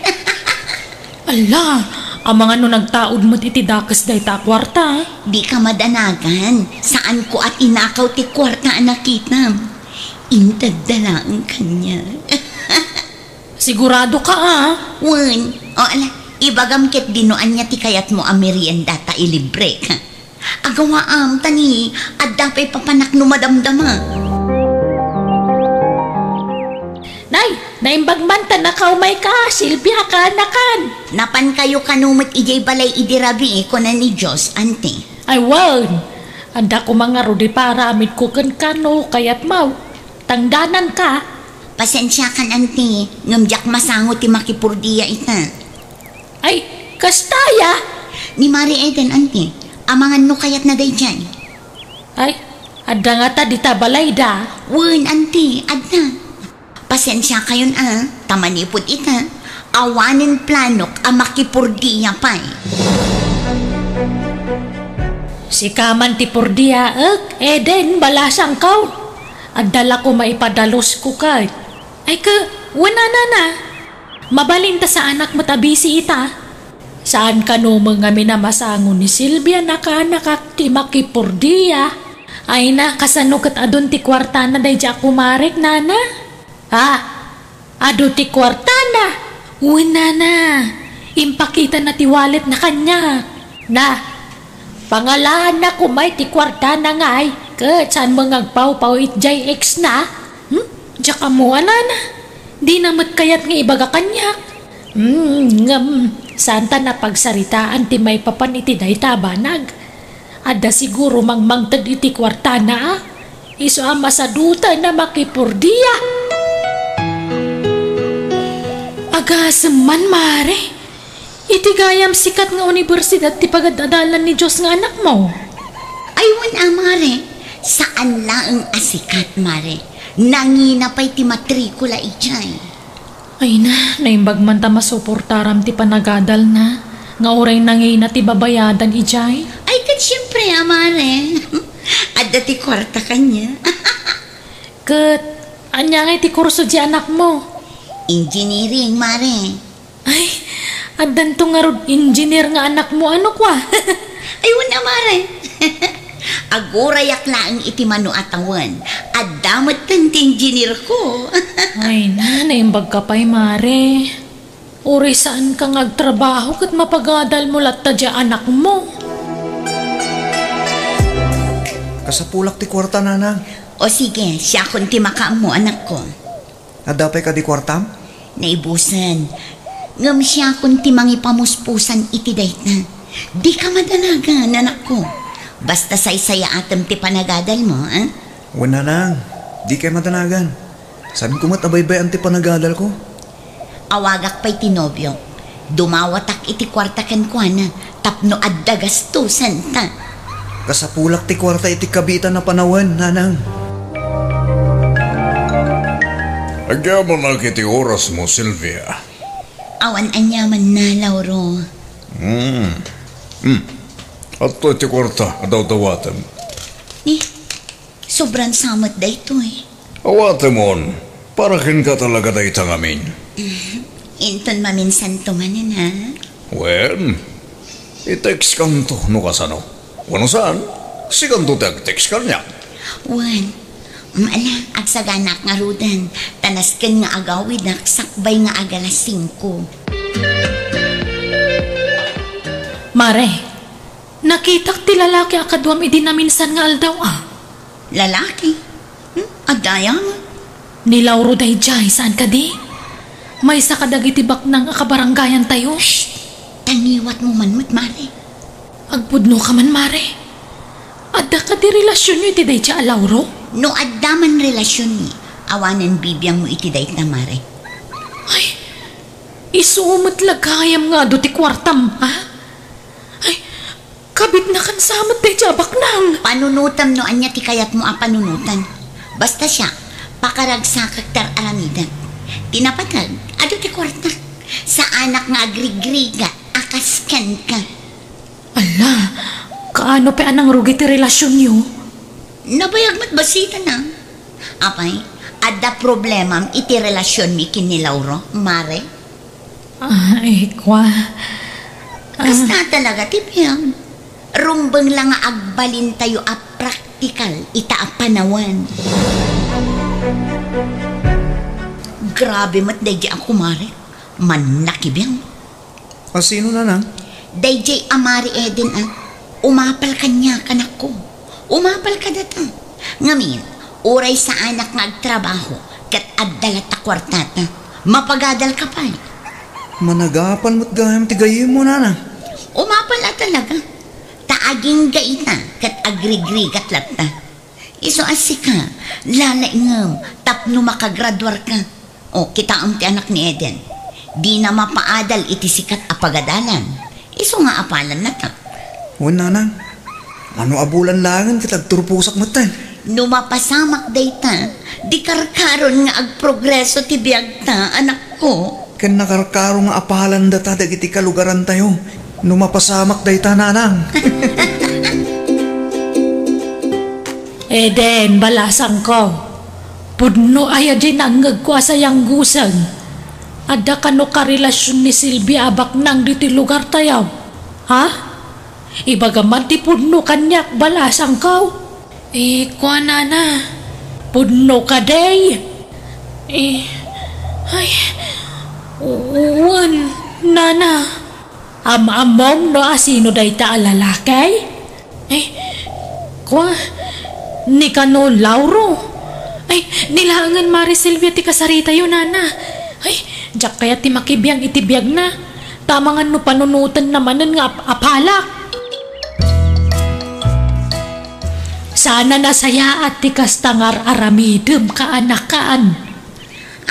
Ala, ang mga no nagtaod mo iti dakas day ta kwarta. Di ka madanagan. Saan ko at inakaw ti kwarta nakitam. Intagdala ang kanya. Sigurado ka Wan. O ala, ibagam ket dinoan niya ti kayat mo ang merienda ta ilibre ka. Agawa tani, at dapay papanak no madamdama. Nay, naimbagman ta na kaumay ka, Silvia ka nakan. Napan kayo kanumot ijay balay idirabi ko na ni Diyos, ante. Ay, wow. Anda ko mga rudi para amit ko kan kano kayat mau. Tangdanan ka. Pasensya kan, ante. Ngamjak masango ti makipurdiya ita. Ay, kastaya. Ni Mari Eden, ante. Amangan no kayat na day dyan. Ay, ada nga ta di ta balay da. Wan, ante. Adna. Pasensya kayon tamanipod ita. Awanin planok ang makipurdiya pa'y. Si kaman ti purdiya Eden, balasang kau. Adala ko maipadalos ko kay. Ay ka, wana na. Mabalinta sa anak mo tabisi ita. Saan ka no mga minamasangon ni Silvia nakanak ti makipurdiya? Ay na, kasanukat adon ti kwarta na day ja kumarek, nana? Ado ti kwarta na. Uy, nana. Impakita na ti wallet na kanya. Na, pangalaan na kumay ti kwarta na ngay. Kat saan mga agpaw-paw itjay ex na? Diya ka mo, nana. Di namat kayat nga ibaga kanyak. Santa na pagsaritaan ti may papan iti day tabanag. Ada siguro mangmangtad iti kwarta na iso ang masaduta na makipurdiya. Agasaman, Mare. Iti gayam sikat nga universidad ti pagadadalan ni Diyos nga anak mo. Aywan, Mare. Saan lang ang asikat, Mare? Nangina pa'y ti matrikula ijay. Ay na, naimbag man ta masuportaram ti panagadal na. Nga oray nangina ti babayadan ijay. Ay, kat siyempre, Mare. Adda ti kwarta kanya. Kat, anya nga ti kurso di anak mo. Engineering, Mare. Ay, addan to nga rod engineer nga anak mo, ano kwa? Ayun na, Mare. Agurayak laang iti mano atawan. Adamot ng engineer ko. Ay na, naimbag ka pa'y, Mare. Uri saan ka ngagtrabaho kat mapagadal mo latta di anak mo. Kasapulak ti kwarta, nanang. O sige, siya kun ti makaam mo, anak ko. Adapay ka di kwartam? Naibusan. Ngam siya kun ti mangipamuspusan iti dayt na. Di ka madanagan, anak ko. Basta say-saya atam ti panagadal mo, Wala nang. Di kayo madanagan. Sabi ko matabaybay ang ti panagadal ko. Awagak pa'y tinobyo. Dumawatak iti kwarta ken kuana. Tapno adda gastusan ta. Kasapulak ti kwarta iti kabitan na panawan, nanang. Agya mo na kiti oras mo, Silvia. Awan anyaman na, Lauro. Ato iti kwarta, adaw-dawatan. Sobrang samot da ito eh. Awatan mo, Parakin ka talaga dahi tangamin. Inton maminsan tumanin, ha? Well, i-text kan to, no kasano? Wano saan? Sikan to text kan niya. Wan, maala, agsaganak nga rudan. Tanaskan nga agawid na sakbay nga agalas 5. Mare, nakitak ti lalaki akadwam idinaminsan nga aldaw Lalaki? Adaya mo? Ni Lauro day jay, saan ka di? May sa kadagitibak ng akabaranggayan tayo. Taniwat mo manmut, Mare. Agpudno ka man, Mare. Adda ka di relasyon nyo iti day siya, Lauro? No addaman relasyon ni, awanan bibiyang mo iti day na, Mare. Ay, isumat lagayam nga do ti kwartam, ha? Ay, kabit na kan samat day siya, baknang. Panunutam no anya ti kayat mo panunutan. Basta siya, pakaragsakag tar aramidan. Tinapatag, ado ti kwarta. Sa anak nga agrigriga, akaskan ka. Ala, kaano pa anang rugi ti relasyon nyo? Nabayag mat basita na. Apay, adda problemam iti relasyon mi kin ni Lauro, Mare. Ay, kwa. Basta talaga tipiyang. Rumbang lang nga agbalin tayo a praktikal ita a panawan. Grabe mat dayjay ako, Mare. Manakibiyang. Sino na nang? Dayjay amari Eden umapal kanya kanak ko. Umapal ka data. Ngamin, uray sa anak nga agtrabaho kat addalat ta kwartata. Mapagadal ka pa. Managapan mo't gayam ti gayim mo, nana. Umapal talaga. Taaging gaita kat agrigri kat latta. Iso asika, lalaingam, tapno makagraduar ka. O, kita ang ti anak ni Eden. Di na mapaadal iti sikat apagadalan. Iso nga apalan na ta. O, nanang. Ano abulan langan kitag turpusak mo tayo? Numapasamak dayta, di karkaron nga agprogreso ti biyagta, anak ko. Kan nakarkaro nga apalan data dagiti kalugaran tayo. Numapasamak dayta, nanang. Eden, balasang ko. Pudno aya di nanggag kwa sa yang gusang. Ada kano karelasyon ni Silvia abak nang di ti lugar tayaw. Ha? Ibagaman ti pudno kanyak balasang ko. Kwa nana. Pudno ka day. Ay, uwan, nana. Amom no asino day ta alalakay? Kwa, ni kano Lauro? Ay, nilangan Mari Silvia ti kasarita yun, nana. Ay, jak kaya ti makibiyang itibiyag na. Tamangan no panunutan namanan nga apalak. Sana nasaya at ti kastangar aramidem kaanakaan.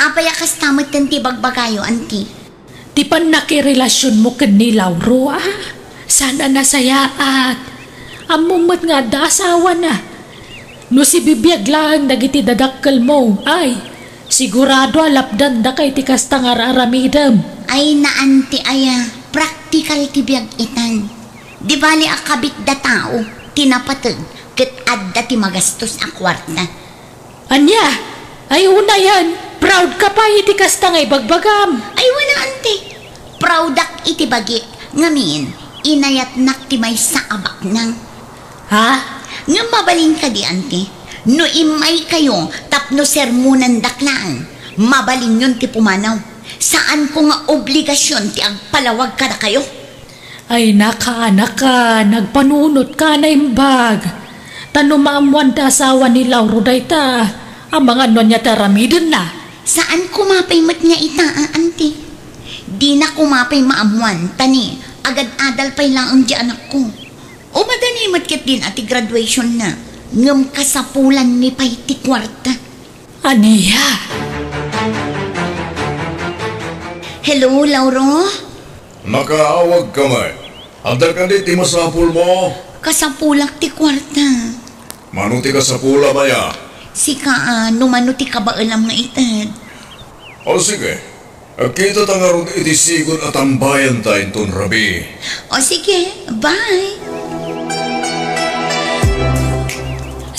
Apaya kastamot ti bagbagayo, anti. Ti pan nakirelasyon mo ken ni Lauro, Sana nasaya at amumot nga da asawa na. No si bibiyag lang dagiti dadakkel mo, ay, sigurado alapdan da kay ti kastangar aramidem. Ay naanti aya, praktikal ti biyag itan. Di bali akabit da tao, tinapatag, ket adda ti magastos a kwarta. Anya, ay una yan, proud ka pa iti kastangay bagbagam. Ay wala ante, proudak iti bagi, ngamin, inayat nak ti may sa abak nang. Ha? Nga mabalin ka di, ante. No imay kayo, tapno sermunan daklaan. Mabalin yun ti pumanaw. Saan ko nga obligasyon ti agpalawag ka na kayo? Ay nakaanak ka, nagpanunot ka na imbag. Tanumaamuan ta asawa ni Lauro dayta. Ang mga nonya taramidin na. Saan kumapay mat nga ita, ante? Di na kumapay maamuan, tani. Agad-adal pa'y lang ang di anak ko. O madani matkit din ati graduation na. Ngam kasapulan ni pa'y ti kwarta. Aniya? Hello, Lauro? Nakaawag ka may. Andal ka di ti masapul mo. Kasapulak ti kwarta. Manuti ka sa pula ba ya? Sika, numanuti ka ba alam nga itad? O sige. Kita tangarong iti sigon at ang bayan tayo ton rabi. O sige, bye.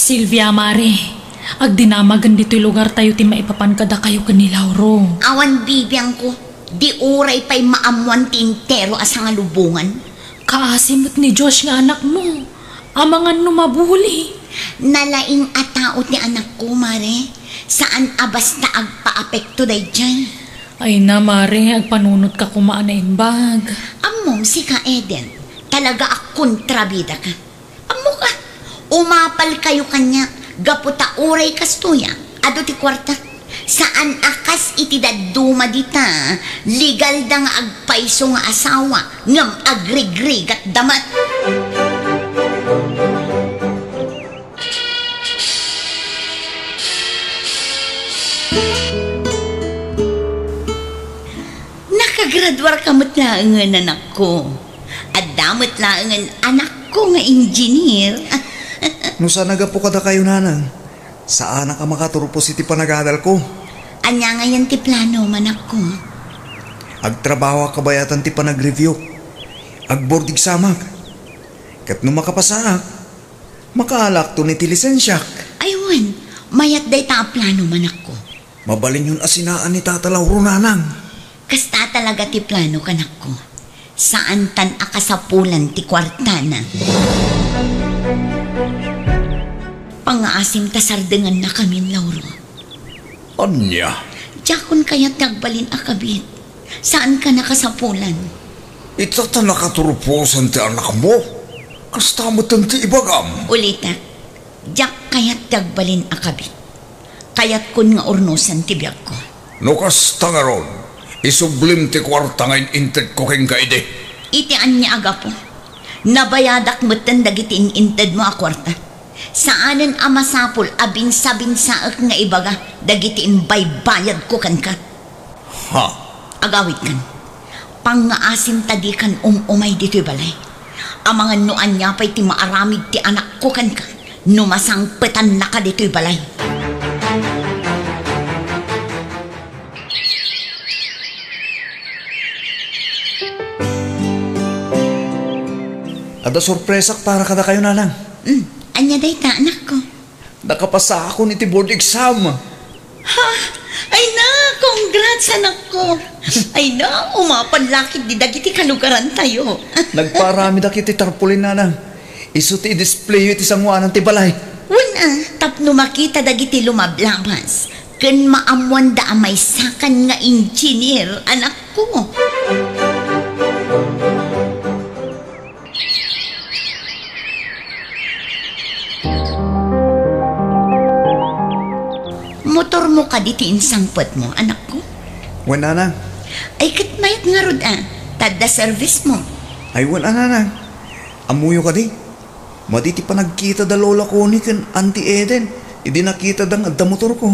Silvia Mare, Ag dinamagan dito'y lugar tayo ti maipapan kada kayo kanilaw ro. Awan bibiyang ko, di uray pa'y maamuan tintero asang alubungan. Kaasimot ni Josh nga anak mo. Amangan no mabuli. Nalaing ataot ni anak ko, Mare. Saan abas na agpa-apekto day dyan? Ay na, Mare, agpanunot ka kumaan na inbag. Amom si ka Eden, talaga kontrabida ka. Amo ka, umapal kayo kanya, gaputa uray kastuya, ado ti kwarta. Saan akas iti daduma dita, legal da nga agpaiso nga asawa, ngam agrigrig at damat. Nakagradwar kamot laangan anak ko. At damot laangan anak ko nga engineer. No sa nagapo kada kayo nanang, saan ka makaturupos iti panagadal ko? Anya ngayon ti plano manak ko. Agtrabaho ka bayatan ti panag-review. Agbordig samak. Kat no makapasaak, makaalak to ni ti lisensyak. Aywan, mayat day ta plano manak ko. Mabalin yun asinaan ni Tata Lauro nanang. Kasta talaga ti plano kanak ko. Saan tan akasapulan ti kwartana. Pangaasim ta sardengan na kami, Lauro. Anya? Jakon kaya tagbalin akabit. Saan ka nakasapulan? Itata nakaturuposan ti anak mo. Kasta mo ti ibagam. Ulita, jak kayat tagbalin akabit. Kayat kun nga urnusan ti biyag ko. No kasta nga ron, isublim ti kwarta ngayon inted ko keng kaide. Iti anya aga po. Nabayadak mo tan dagiti inted mo a kwarta. Saanan amasapol abinsa-binsaak nga ibaga dagiti baybayad ko kan ka. Ha? Agawit kan. Pangaasim tadi kan umay dito'y balay. Amangan no anya pa'y ti maaramid ti anak ko kan ka. Numasangpetan na ka dito'y balay. Ada sorpresak para kada kayo nanang. Anya day ta anak ko. Nakapasa ako ni ti board exam. Ha? Ay na, congrats anak ko. Ay na, umapanlakit di dagiti kalugaran tayo. Nagparami da kiti tarpulin nanang. Iso ti display iti sangwanan ti balay. Wala, tapno makita dagiti lumablabas. Ken maamuan da amay sakan nga engineer anak ko. Motor mo ka diti insangpot mo, anak ko. Wala nanang. Ay katmayat nga rod Tadda service mo. Ay wala nanang. Amuyo ka di. Maditi pa nagkita da lola ko ni kan Auntie Eden. Idi nakita da nga da motor ko.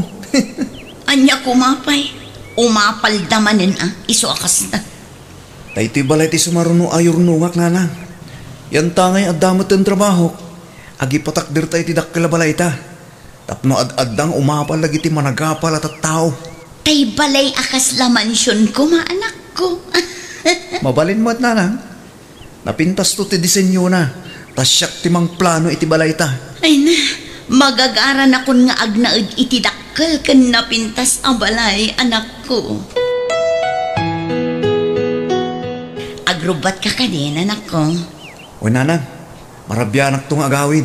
Anya kumapay. Umapal damanin iso akas na. Dahito balay ti sumaruno ayor nungak nanang. Yan tangay adamot ang trabaho. Agi patakdir tayo ti dakila balay ta. Tapno ad-addang umapal lagi ti managapal at tao. Tay balay akas la mansyon ko, maanak ko. Mabalin mo at nanang. Napintas to ti disenyo na. Tasyak ti mang plano iti balay ta. Ay na, magagaran akon nga agnaed iti dakkel ken napintas ang balay, anak ko. Agrubat ka din, anak ko. O nanang, marabyanak tong agawin.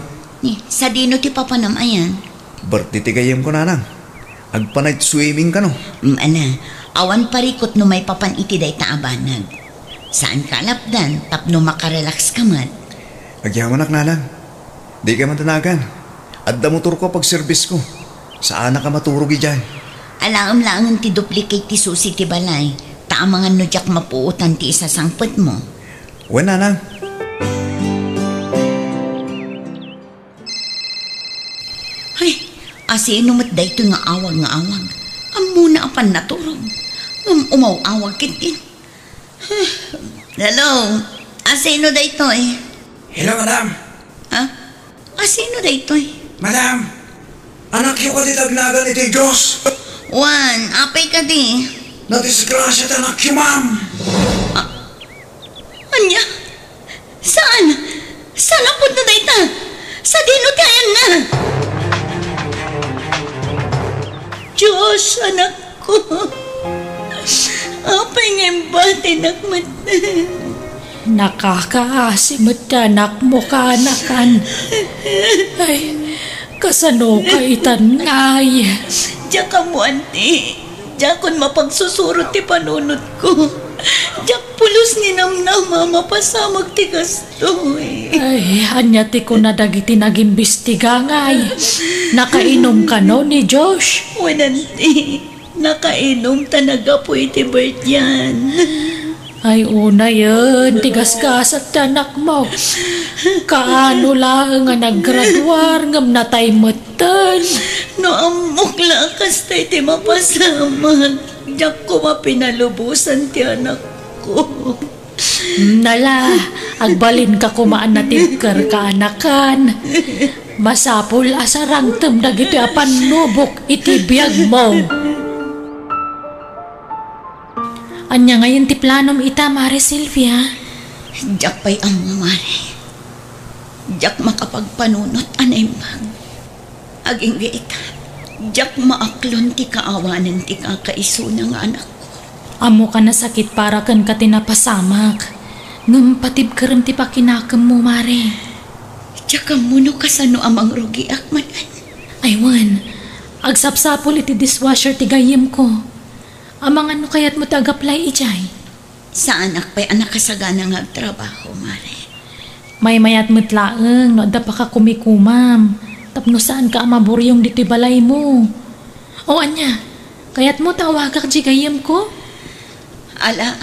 Sa dino ti papanamayan. Birthday ti gayem ko nanang. Agpanay swimming ka no. Ana, awan parikot no may papan iti day taabanag. Saan ka lapdan, tapno makarelax ka man. Agyaman nanang. Di ka man tanagan. Adda motor ko pag service ko. Saan ka maturog dyan? Alaam-laangan ti duplicate ti susi ti balay. Taamangan no jak mapuutan ti isa sangpet mo. Wen nanang. Ay, asino mat da ito nga awag. Amuna apan naturog. Umaw-awag kitin. Hello, asino da ito Hello, madam. Ha? Asino da ito Madam, anak yung katitagnagan iti Diyos. Juan, apay ka di. Nadisgrasya ta anak yung ma'am. Anya? Saan? Saan apod na da ita? Sa dino tayan na. Diyos, anak ko. Apay ngayon ba, tinakmatan? Nakakaasimot anak mo ka, anakan. Ay, kasano ka itan ngay. Diyak ka mo, ante. Diyak kon mapagsusurot ti panunod ko. Diyak pulos ni namnama mapasamag ti gastoy. Ay, anya ti ko na dagiti nag-imbestiga ngay. Nakainom ka no ni Josh? Wanante, nakainom talaga po iti birth yan. Ay, una yun, tigas-gasat anak mo. Kaano lang nga naggraduar, ngam natay matan. No amok lakas tayo ti mapasamag. Diyak ko mapinalubusan ti anak ko. Nala, agbalin ka kumaan na tigkar ka anakan. Masapul asarang temdag iti apan nubok iti biyag mo. Anya ngayon ti planom ita, Mare Sylvia? Diyak pa'y ang mare. Diyak makapagpanunot anembag. Aging gaita. Diyak maaklon ti kaawanan ti kakaiso ng anak ko. Amo ka na sakit para kan ka tinapasamak. Ngam patib karam ti pakinakam mo, Mare. Diyak amuno kasano amang rugi akmanan. Aywan, agsapsapol iti dishwasher ti gayem ko. Amang ano kaya't mo tagaplay ijay? Sa anak pa'y anak kasagana nga agtrabaho, mare. May mayat mutlaeng, no da pa ka kumikumam. Tapno saan ka amaburyong dito'y balay mo. O anya, kaya't mo tawagak jigayem ko? Ala,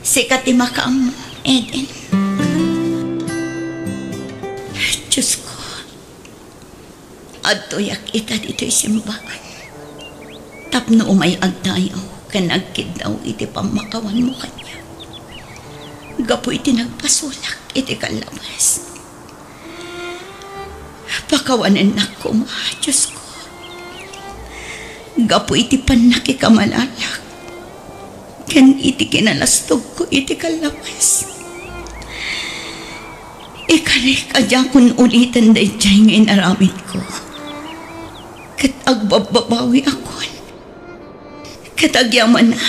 sikat ti makaam mo, Eden. Diyos ko, adtoyak ita dito'y simbahan. Tapno umay agtayaw, kanagkid daw iti pamakawan mo kanya. Gapo iti nagpasulak, iti kalabas. Pakawanan na ko, Diyos ko. Gapo iti panakikamalalak. Kan iti kinalastog ko, iti kalabas. Ikarik adya kun ulitan da itiyay ngayon aramid ko. Kat agbababawi akon. Katagyaman na,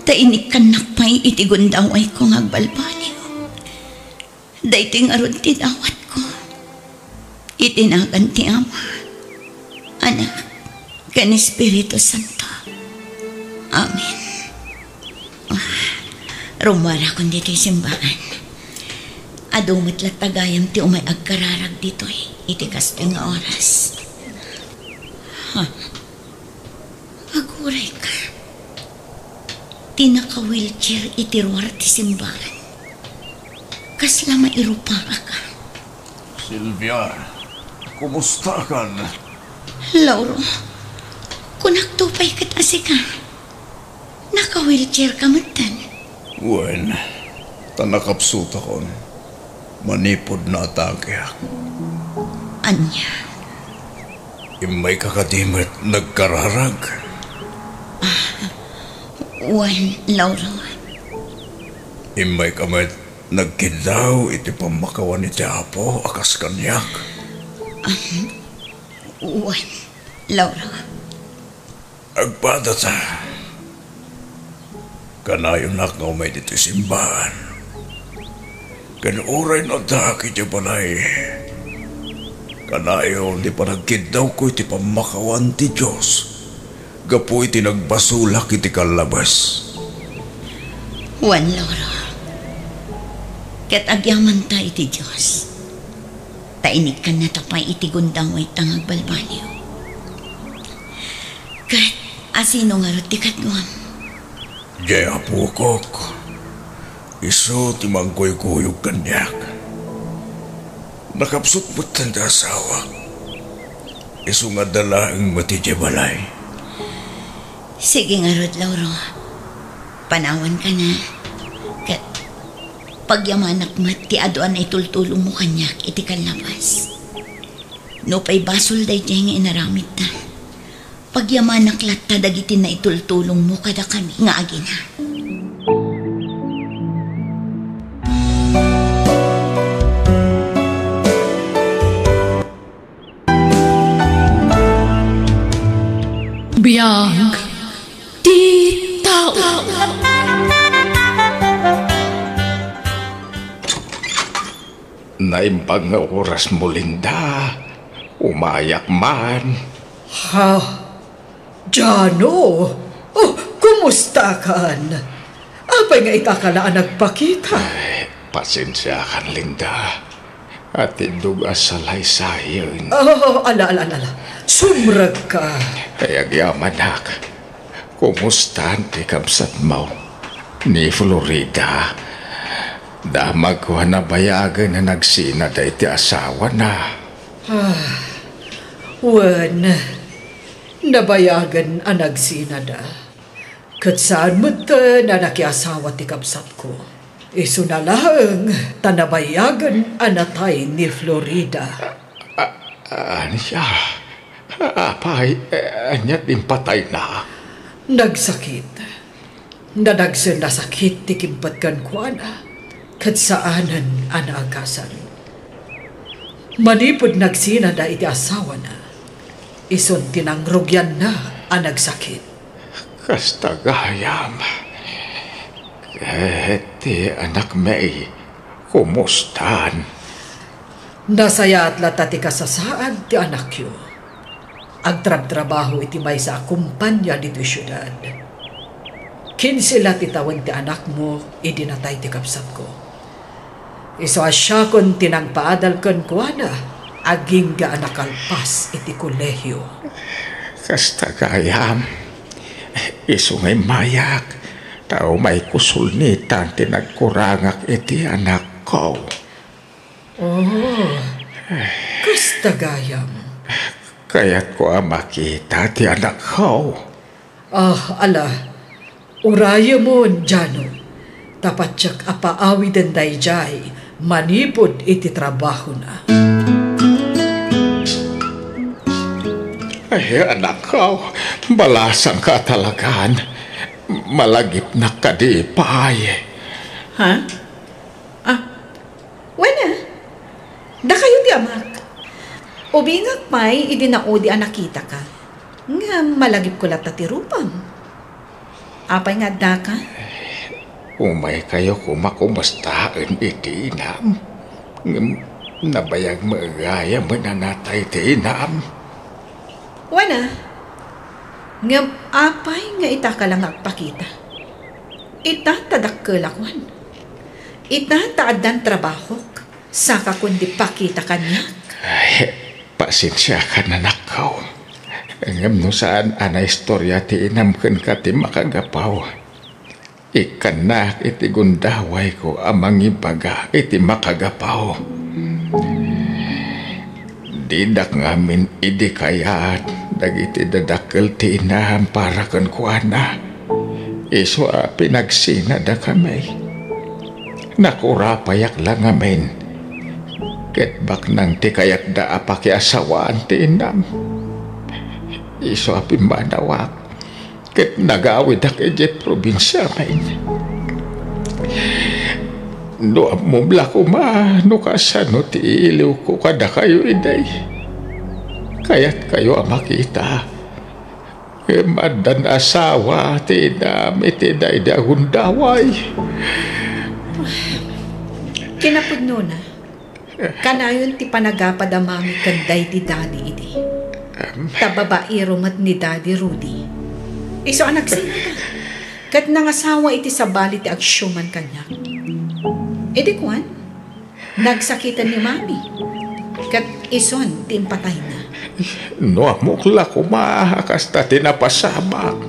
tainik kan nakpay itigundaway ko ng balbaniw. Daiting arod ti dawat ko. Itinagan ti Ama, Anak, kan Espiritu Santo. Amen. Rumara kong dito simbahan. Adumit lat tagayam ti umay agkararag dito iti kasting oras. Aguray ka. Tinaka-wheelchair itiruar ti simbahan. Kasla mairupara ka. Sylvia, kumusta ka na? Lauro, kunaktupay kita ka. Naka-wheelchair ka matan. Wen, tanakapsut ako. Manipod na atake. Anya? Imay kakadimit nagkararag. Wen, Lauro. Imay kamit nagkidaw iti pamakawan iti Apo akas kanyak. Wen, Lauro. Agpada ta. Kanayon nak nga umay dito simbahan. Kanuray na daki di balay. Kanayon di panagkidaw ko iti pamakawan ti Diyos. Gapo iti nagbasulak iti kalabas. Wen, Lauro. Kat agyaman ta iti Diyos. Tainig ka na tapay iti gundaway tangag balbaniw. Kat asino nga ro ti katguam. Jaya pukok. Iso ti mangkoy-kuyog kanyak. Nakapsut mo't tanda asawa. Iso nga dalaang matidya balay. Sige nga rod, Lauro. Panawan ka na. Kat pagyamanak mat ti aduan ay tultulong mo kanyak iti kalabas. No pa'y basol day diyang inaramit ta. Pagyamanak latta dagiti na itultulong mo kada kami nga agina. Biyang di tao. Naimbang nga oras mo, Linda. Umayak man. Ha? Jano? Oh, kumusta kan? Apay nga itakalaan nagpakita? Pasensya kan, Linda. At induga sa laysayon. Oh, ala. Sumrag ka. Kaya gyamanak. Kumusta ang tikabsat mo ni Florida? Damag ko na bayagan na nagsina da iti asawa na. Wan, nabayagan ang nagsinada. Kat saan mo na nakiasawa ti kapsat ko? Iso na lang, tanabayagan anatay ni Florida. Siya? Apay, anyat impatay na. Nagsakit. Nadagsan na sakit ti kimpat kan kuana. Kat saanan anaagasan. Manipod nagsina da iti asawa na. Ison tinangrugyan na ang nagsakit. Kastagayam. Ti anak may, kumustan? Nasaya at latati ka sa saad ti anak yo. Agtrab-trabaho iti may sa kumpanya dito syudad. Kinsila titawan ti anak mo, idinatay ti kapsat ko. Iso asya kon tinang paadal kon kuana, aging ga nakalpas iti kolehyo. Kastagayam. Iso ngay mayak. Tao may kusulnitan tinagkurangak iti anak ko. Oh, kastagayam. Kaya't ko makita ti anak ko. Ala, uraya mo, Jano. Tapat siyak apaawi den dayjay, manipod iti trabaho na. Ay, anak ko, balasang ka talagaan. Malagip na kadipay. Ha? Wala. Da kayo di amak. Ubingak may idinaodi ang nakita ka. Nga malagip ko lata ti rupang. Apay nga da ka? Umay kayo kumakumastaan iti inam. Nabayag magaya mananatay ti inam. Wala. Ngam apay nga ita ka lang agpakita. Ita tadak kelakwan. Ita taadan trabaho. Saka kundi pakita kanya. Ay, pasensya ka na nakaw. Ngam no saan ana istorya ti inamken ka ti makagapaw. Ikan na iti gundaway ko amang ibaga iti makagapaw. Didak ngamin idi kayat dagiti dadakkel ti inam para kan kuana. Iso pinagsina da kami. Nakurapayak lang ngamin. Ket bak nang ti kayat da apaki asawaan ti inam. Iso manawak. Ket nagawid ak ije probinsya main. No amumla ko no kasano ti iliw ko kada kayo iday. Kaya't kayo makita. Madan asawa ti inam iti dayda hundaway. Kinapudno na. Kanayon ti panagapadamami kanday ti daddy idi. Tababairo mat ni Daddy Rudy. Iso anak sila ka. Kat nangasawa iti sabali ti agsyoman kanya. Edi kwan, nagsakitan ni Mami. Kat ison ti impatay na. No amukla ko maakas ta tinapasabak.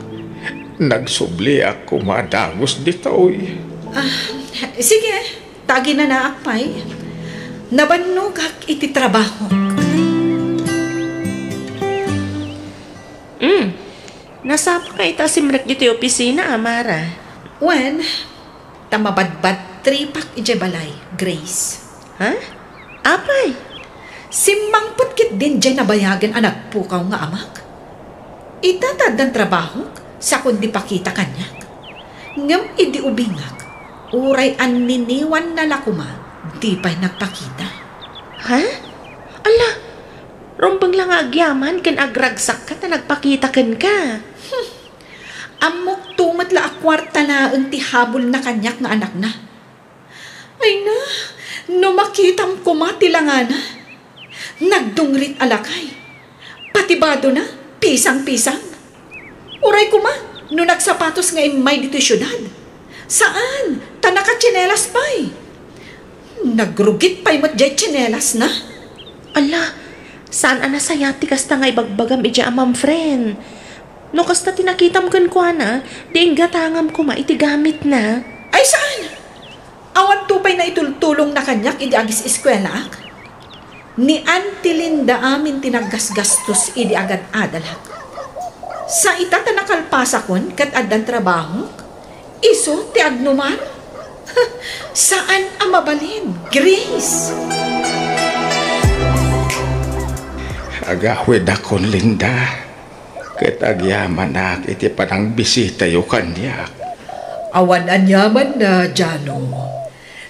Nagsubli ako madagos ditoy. Sige, tagi na naakpay. Nabannog hak iti trabaho. Nasapa ka ita simrek dito yung opisina, Amara. Wen, tamabadbad tripak ije balay, Grace. Ha? Apay? Simmang putkit din dyan nabayagan anak pukaw nga amak. Itatad ng trabaho sa kundi pakita kanya. Ngam idi ubingak, uray an niniwan na lakuma, di pa'y nagpakita. Ha? Ala, Rumbang lang agyaman kan agragsak ka ta nagpakita kan ka. Amok tumat la akwarta na ang tihabol na kanyak nga anak na. Ay na, no makitam kumatilangana. Nagdungrit alakay. Patibado na, pisang-pisang. Uray kuma, no nagsapatos nga imay dito syudad. Saan? Tanaka tsinelas pa'y. Nagrugit pa'y mat jay tsinelas na. Ala, saan anasayati kasta nga ibagbagam ija amam friend? No kasta tinakitam kan kwa na, di gatangam kuma itigamit na. Ay saan? Awan tupay na itultulong na kanyak idi agis eskwela. Ni Auntie Linda amin tinaggasgastos idi agad adalak. Sa itata nakalpasa kon kat adan trabaho, iso ti agnuman. Saan ang mabalin? Grace! Agawid akon, Linda. Kat agyaman na iti panang bisita yu kanyak. Awan anyaman na, Jano.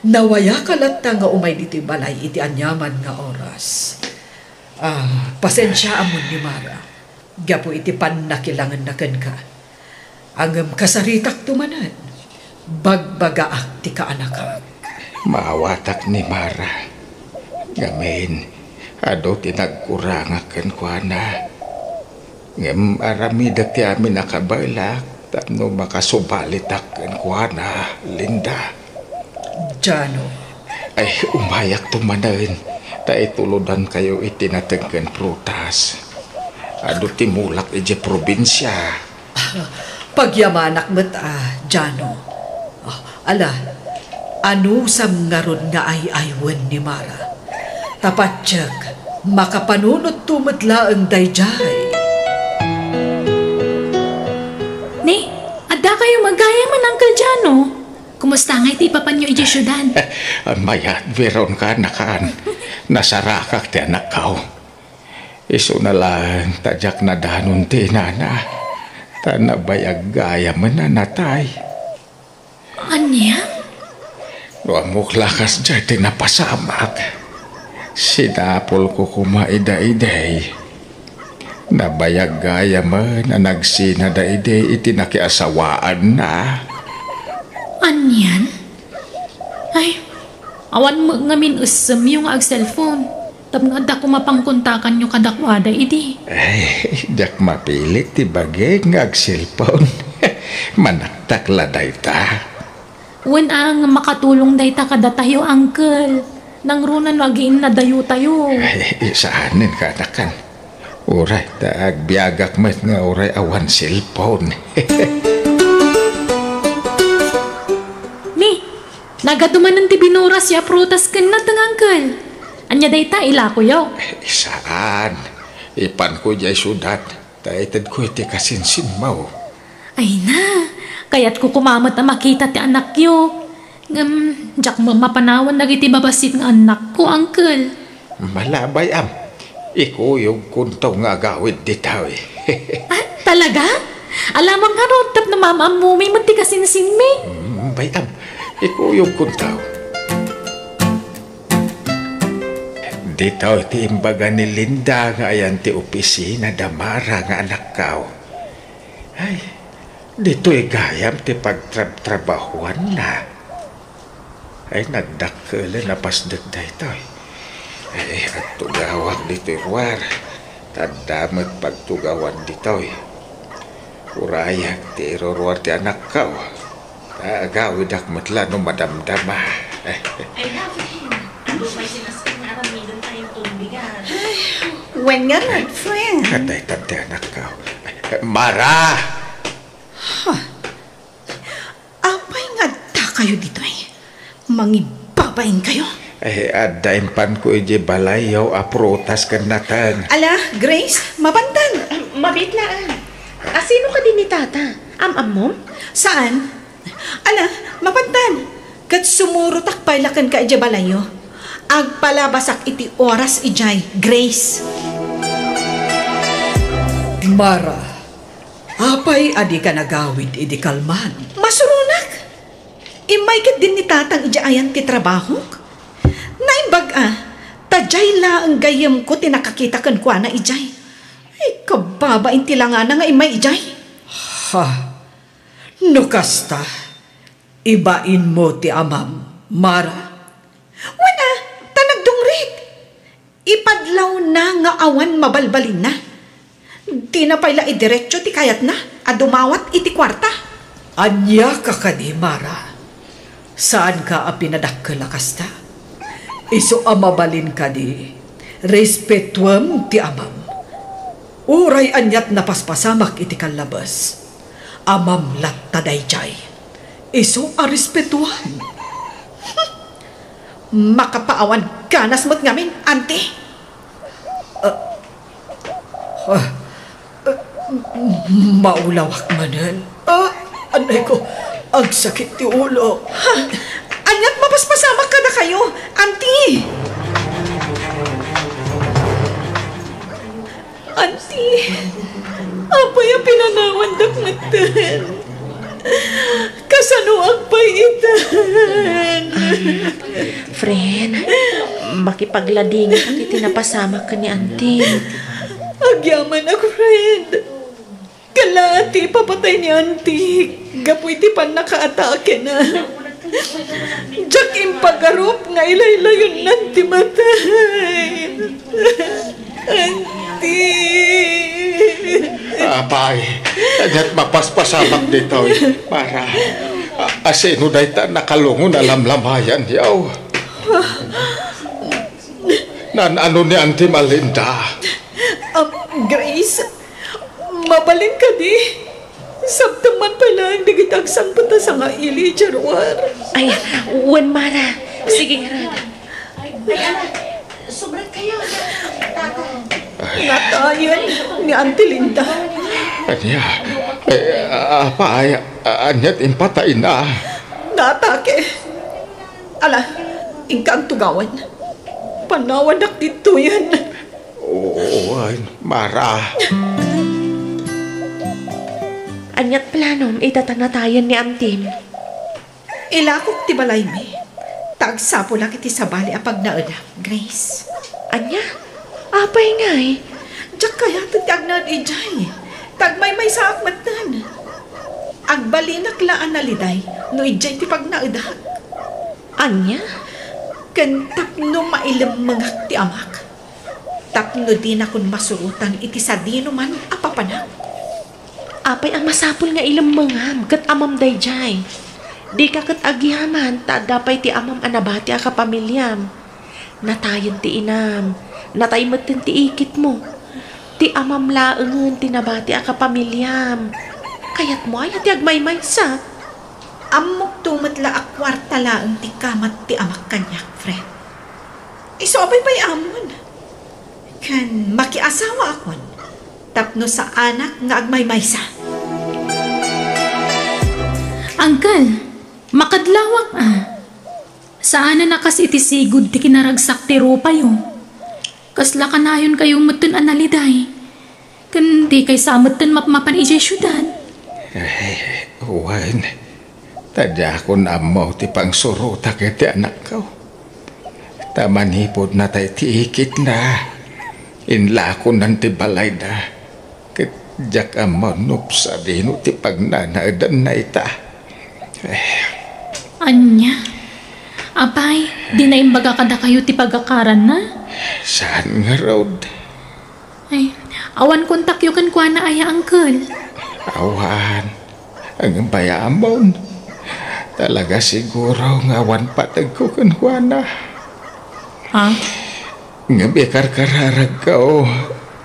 Nawaya kalata nga umay diti balay iti anyaman nga oras. Pasensya amon ni Mara. Gapo iti panakilangan na kan ka. Ang kasaritak tumanan. Bagbagaak ti kaanakak. Maawatak ni Mara. Ngamin, ado tinagkurangakan kwa na. Ngem aramidak ti amin nakabalak tapno makasubalitak kan kwa na, Linda. Jano. Ay, umayak tumanan. Ta ituludan kayo itinatagkan prutas. Ado timulak ije probinsya. Pagyamanak met Jano. Ala, ano sam ngaron nga ay aywan ni Mara. Tapat tiyag, makapanunot tumatla ang dayjay. Ni, adda kayo magaya man, Uncle Jano. Kumusta nga iti papanyo iti syudad? Mayat, veron ka nakaan. Nasarakak ti anak kao. Iso na lang, tadyak na danon ti nana. Tanabayag gaya man na natay. Anya? Luamok lakas dyan ti napasamak. Sinapol ko kumaida-iday. Nabayag gaya man na nagsinada-iday itinakiasawaan na. Anyan? Ay, awan mo ngamin usam yung ag-cellphone. Tapos nga ko mapangkontakan nyo kadakwada, idi. Ay, dak mapilit ti bagay nga ag-cellphone. Manaktakla day ta. Wen ang makatulong day ta kada tayo, Uncle. Nang runan wagiin na dayo tayo. Ay, isaanin ka na kan. Uray, taag biyagak met nga uray awan cellphone. Ni, nagaduman ng tibinuras ya prutas kan na tang, Uncle. Anya day ta ila ko yaw. Isaan? Ipan ko jay sudat. Taitad ko iti kasinsin mo. Ay na, kaya't ko kumamat na makita ti anak yo. Jak mamapanawan na iti babasit ng anak ko, Uncle. Malabay am. Ikuyog kuntaw nga gawid ditaw eh. Talaga? Alamang nga ron, tap na mamamumay mo ti kasinsin mi. Bayam, ikuyog kuntaw. Ditaw ti imbaga ni Linda nga ayan ti opisina damara nga anak kao. Ay, dito'y gayam ti pagtrabahuan na. Ay, nagdakala na pasdag da ito. Ay, at tugawak dito'y war. Tadamot pagtugawan dito'y. Urayak ti irorwar ti anak kao. Tagawid ak matla no madamdama. I love him. Ano may sinasang naramidan tayong tumbigan? When nga rin, friend. Katay tante anak kao. Mara! Apay nga ta kayo dito eh. Mangibabain kayo. Ay, adaimpan ko ije balayaw aprutas kan natan. Ala, Grace, mabantan. Mabitlaan. Sino ka din ni tata? Am mo? Saan? Ala, mabantan. Kat sumurutak pailakan ka ije balayo. Agpalabasak iti oras ijay, Grace. Mara, apay adi ka nagawid idi kalman. Masurunak. Imaykit din ni tatang ija ayan ti trabaho. Naimbag Tajay la ang gayam ko tinakakita kan kwa na ijay. Ay, kababa inti lang nga na nga imay ijay. Ha, nukasta, ibain mo ti amam, Mara. Wana, tanagdungrit. Ipadlaw na nga awan mabalbalin na. Di na pala idiretso ti kayat na, adumawat iti kwarta. Anya ka kani, Mara. Saan ka a pinadakkel kasta? Iso amabalin ka di, respetuam ti amam. Uray anyat napaspasamak iti kalabas. Amam lat tadayjay. Iso a respetuam. Makapaawan ganas mo't ngamin, ante. Maulawak manan. Anay ko, ang sakit ti ulo. Anyat mapaspasamak ka na kayo, auntie! Auntie, apay ang pinanawan dakmatan. Kasano ang paitan? Friend, makipaglading at itinapasama ka ni auntie. Agyaman ako, friend. Kalati, papatay ni auntie. Gapoy ti pan nakaatake na. Diyak impagarup nga ilaylayon nanti matay. Auntie. Apay, kanyat mapaspasamak dito, para asino dahi ta nakalungon alamlamayan yaw. Nan ano ni Auntie Malinda? Grace, mabalin ka di. Sabtaman pala ang digitagsang pata sa nga ili, Jarwar. Ay, Wan Mara. Sige nga. Sobrang kayo. Natayan ni Auntie Linda. Anya, apay, anyat impatay na. Natake. Ala, ingkang tugawan. Panawanak dito yan. Oo, Mara. Anyat planom, itatanatayan ni Antim. Ilakok ti balay mi. Tagsapo lang iti sabali apag nauna, Grace. Anya? Apay nga eh. Diyak kaya tagnaad ijay. Tagmay-may sa akmatan. Agbalinak laan naliday, no ijay ti pagnaudak. Anya? Kan tapno mailam mga ti amak. Tapno din akong masurutan iti sadino man apapanak. Apay ang masapul nga ilang mangam, kat amam dayjay. Di ka kat agyaman, ta dapay ti amam anabati a kapamilyam. Natayan ti inam, natay matin ti ikit mo. Ti amam laengen tinabati a kapamilyam. Kayat mo ay ti agmaymay sa. Amok tumatla a kwarta laeng ti kamat ti amak kanyak, friend. Isobay pa'y amon. Kan makiasawa akon. Tapno sa anak nga agmaymay sa. Angkal, makadlawak Saan na nakas itisigod ti kinaragsak ti rupa yo? Kasla kanayon kayo mutun analiday. Kan di kay samutun mapmapan ijay syudad. Wan, tadya ako na mo ti pangsuruta kay ti anak ko. Tamanipod na tayo ti ikit na. Inla ko nanti balay na. Katjak amonop sa dino ti pagnanaadan na ita. Anya? Apay, di na imbaga kada kayo ti pagakaran na? Saan nga road? Ay, awan kontak yu kan kwa na aya, Uncle. Awan, ang bayamon. Talaga siguro nga awan patag ko kan kwa na. Ha? Nga bekar kararag ka o.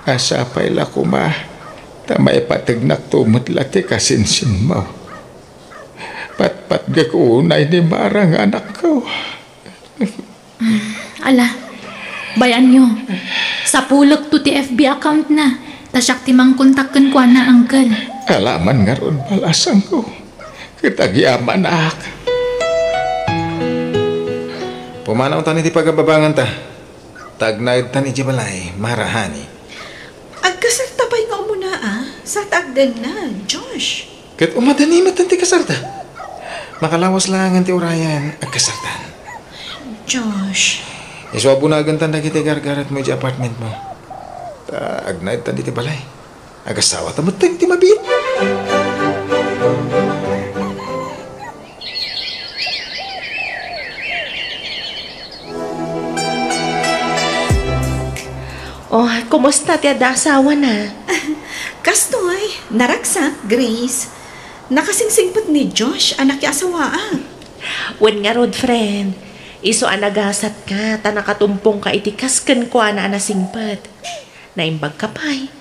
Asapay la kuma. Tamay patag naktumot lati kasinsin mo. Pat-pat gakunay ni Marang anak ko. Ala, bayan nyo. Sa pulok to ti FB account na. Tasyak ti mang kontakkan kwa na, Uncle. Alaman nga ron balasang ko. Kitagyaman ak. Pumanaw tani ti pagababangan ta. Tagnaid tani ti balay, marahani. Agkasartabay nga muna sa tagdan na, Josh. Kat umadanimat ti kasarta. Makalawas lang ang ti urayan agkasartan. Josh. Iswabunagan tanda kita gargarat mo di apartment mo. Agnight tanda ti balay. Agasawa tamot tayo ti mabit. Oh, kumusta ti asawa na? Kastoy, naragsak, Grace. Nakasingsingpot ni Josh, anak ki asawaan. Wen nga rod, friend. Iso anagasat ka, ta nakatumpong ka iti kasken ko na anasingpet. Naimbag ka pa'y.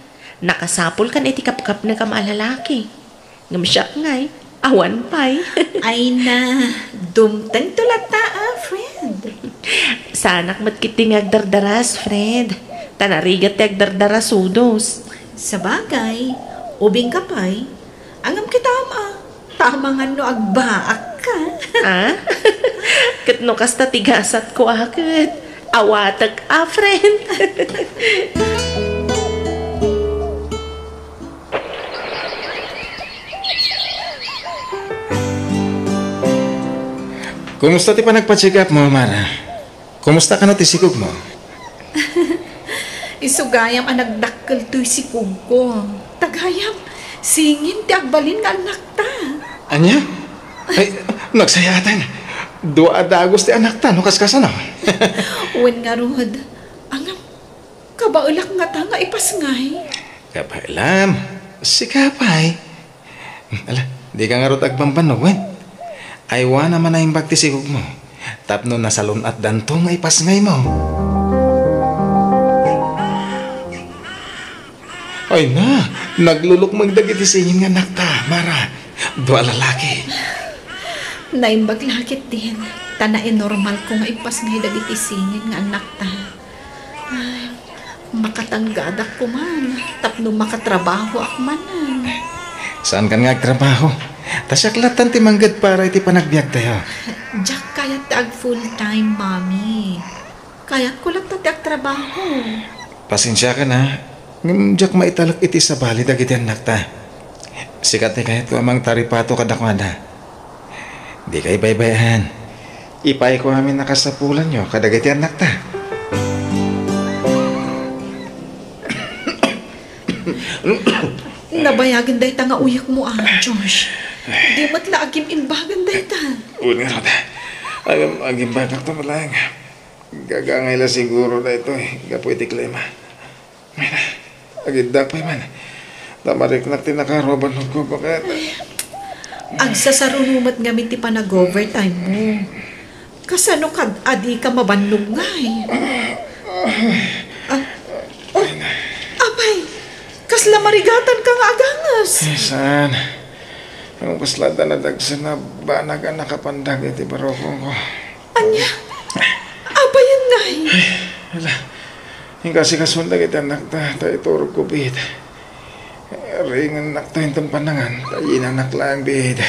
Nakasapol kan iti kapkap na kamalalaki. Ngam siya ngay, awan pa'y. Ay na, dumtang tulata friend. Sanak matkiting agdardaras, friend. Tanarigat ti agdardaras udos. Sa bagay, ubing ka pa'y. Angam kitama. Tamangan no agbaak ka. Ha? Katno kasta tigasat ko akit. Awatag friend. Kumusta ti pa nagpa-check up mo, Mara? Kumusta ka na ti sikog mo? Isugayam ang nagdakkel to'y si Kugko. Tagayam, singin ti agbalin nga anak ta. Anya? Ay, nagsayatan. Dua adagos ti anak ta, no kaskasa na. Wen nga rod, angam, kabaulak nga ta nga ipasngay. Kapailam, si Kapay. Ala, di ka nga rot agbambanog, wen. Aywa naman na yung bagtisigog mo. Tapno nasalon at danto nga ipasngay mo. Ay na, naglulok magdagit isingin nga nakta, Mara. Dua lalaki. Naimbag lakit din. Tanae normal ko nga ipasngay dagiti singin nga anak ta. Ay, makatanggadak ko man. Tapno makatrabaho ak manan. Saan ka nga agtrabaho? Tasyaklatan ti manggad para iti panagbiag tayo. Jack kayat ag full time, mami. Kayat ko lang tati ag trabaho. Pasensya ka na. Jack maitalak iti sa bali dagiti anak ta. Sikat ni kahit ko amang taripato kadakwada. Di kay baybayan. Ipay ko amin nakasapulan nyo kadagiti anak ta. Nabayagan day ta nga uyak mo Josh. Di matla agim imbagan day ta. Una nga rada. Agim bagak to malang. Gagangay la siguro na ito Gapo iti klima. Mayna. Agidak pa man. Tamarik na tinakaroban ko bakit. Agsasarunumat nga ti pa nag-overtime mo. Kasano ka adi ka mabanlong ngay. Abay, kasla marigatan ka nga agangas. Saan? Ang paslada na dagsan na banag ang nakapandag iti baroko ko. Anya? Abayan ngay. Wala. Yung kasi kasundag iti anak ta, tayo turog ko bihid. Ringan anak ta yung panangan, tayo anak lang bihid.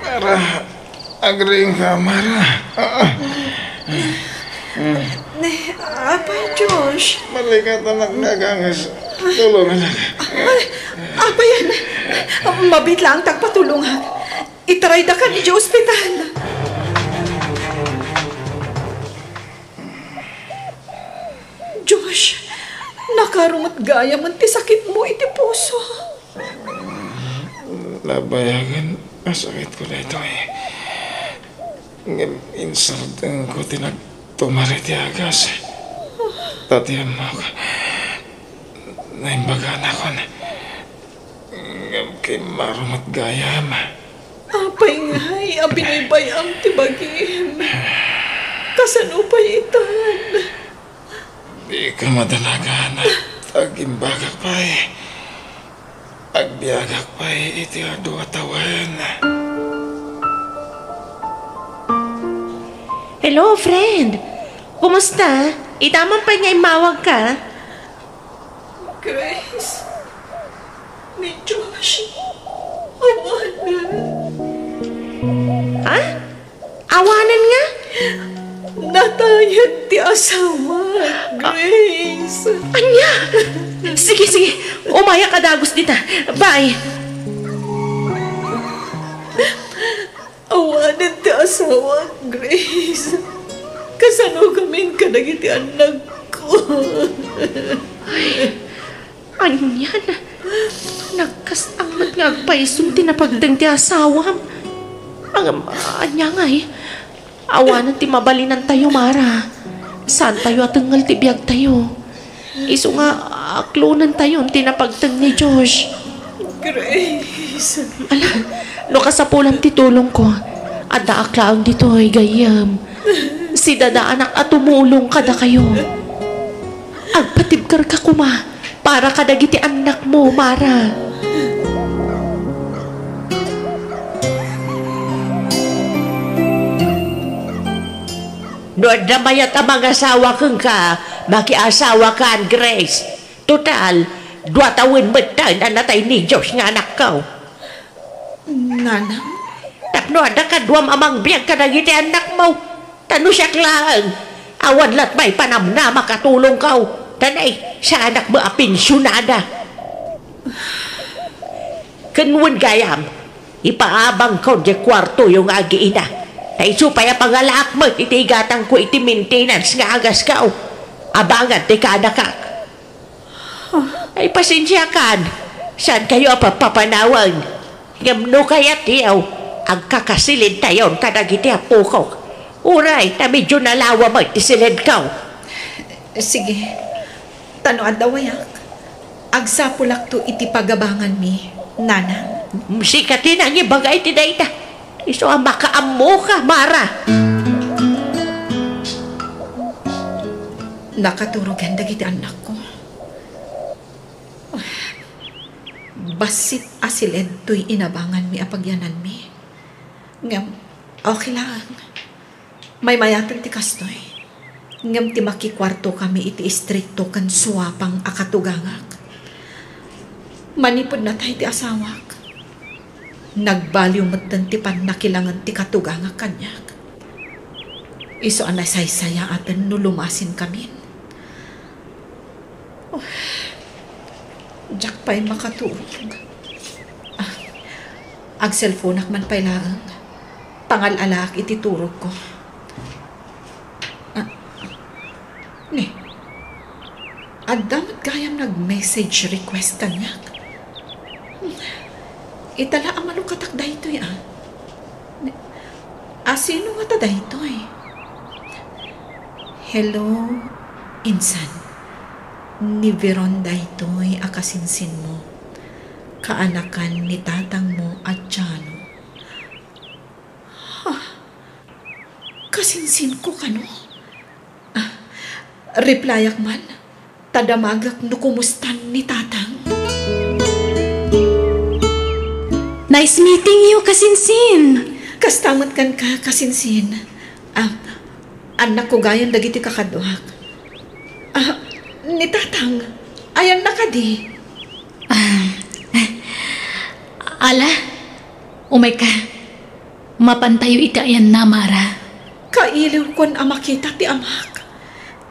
Mara, agring ka, Mara. Abay, Josh. Malikat anak nagangas. Tulungan lang. Abayan. Mabit lang tagpatulungan. Itaray da ka ni Joe Hospital. Josh, nakarumot gaya man ti sakit mo iti puso. Labayagan, masakit ko na ito Insartan ko tinagtumari ti agas. Tatiyan mo ko. Naimbagan ako na. Kay marumot gaya ma. Apay ngay, abinaybay ang tibagim. Kasanupay itan. Di ka madalagan at agimbagak pa Agbiagak pa iti adu atawan. Hello, friend. Kumusta? Itamang pa nga imawag ka? Grace, ni Josh, awanan. Ha? Awanan nga? Natayag ti asawa, Grace. Anya? Sige, sige. Umaya ka dagos dita. Bye. Awanan ti asawa, Grace. Kasano kami kadagiti anak ko. Anyan, nagkas ang magagpaisong tinapagdang ti asawa. Anya nga awanan ti mabalinan tayo, Mara. Saan tayo at ang tibiyag tayo? Iso nga, aklunan tayo tinapagdang ni Josh. Grace. Ala, no kasapulan ti tulong ko. At daaklaan dito ay gayam. Si dada anak at tumulong kada kayo. Agpatibkar ka kuma para kadagiti anak mo, Mara. Noon na mayat ang mga asawa kang ka, makiasawa ka, Grace. Total, 2 taon matay na natay ni Diyos nga anak ko. Nanang? Tapnoan na ka, 2 amang biyag ka nagiti anak mo. Tano siya klaan. Awan lat may panamna makatulong ka. Tanay, sa anak mo apinsyonada. Kanwan gayam, ipaabang ko di kwarto yung agiina. Tay supaya pangalak mo, itigatang ko iti maintenance nga agas ka. Abangan, ti kanakak. Ay pasensya kan, saan kayo papapanawan? Ngamno kaya tiyaw, ang kakasilid tayon kadagiti apukok. Uray, na medyo nalawa mo, tisilid ka. Sige, tanoan daw ayak. Agsapulak to iti pagabangan mi, Nanang. Sikatin ang ibagay ti dayta. Iso ang makaammo ka, Mara. Nakaturugan dagiti anak ko. Basit asiled to'y inabangan mi apagyanan mi. Ngam, okay lang. May mayatan ti kastoy. Ngam ti makikwarto kami iti istrikto kan suwapang akatugangak. Manipod na tayo ti asawak. Nagbaliw matan ti nakilangan ti katugangak kanyak. Iso anay saysaya atin no lumasin kami. Jack pa'y makatulog. Ag cellphone man pa'y laang. Pangal-alak iti turog ko. Ne, adamat gayam nag-message request kanyak. Itala ang malukatak daytoy sino nga ta daytoy? Hello, insan. Ni Veron daytoy akasinsin mo. Kaanakan ni tatang mo at Jano. Kasinsin ko kano? Replyak man, tadamagak no kumustan ni tatang. Nice meeting you, kasinsin. Kastamat kan ka, kasinsin. Anak ko gayon dagiti kakaduhak. Ni tatang, ayan na ka di. Ala, umay ka. Mapantayo iti ayan na, Mara. Kailiw kon makita ti amak.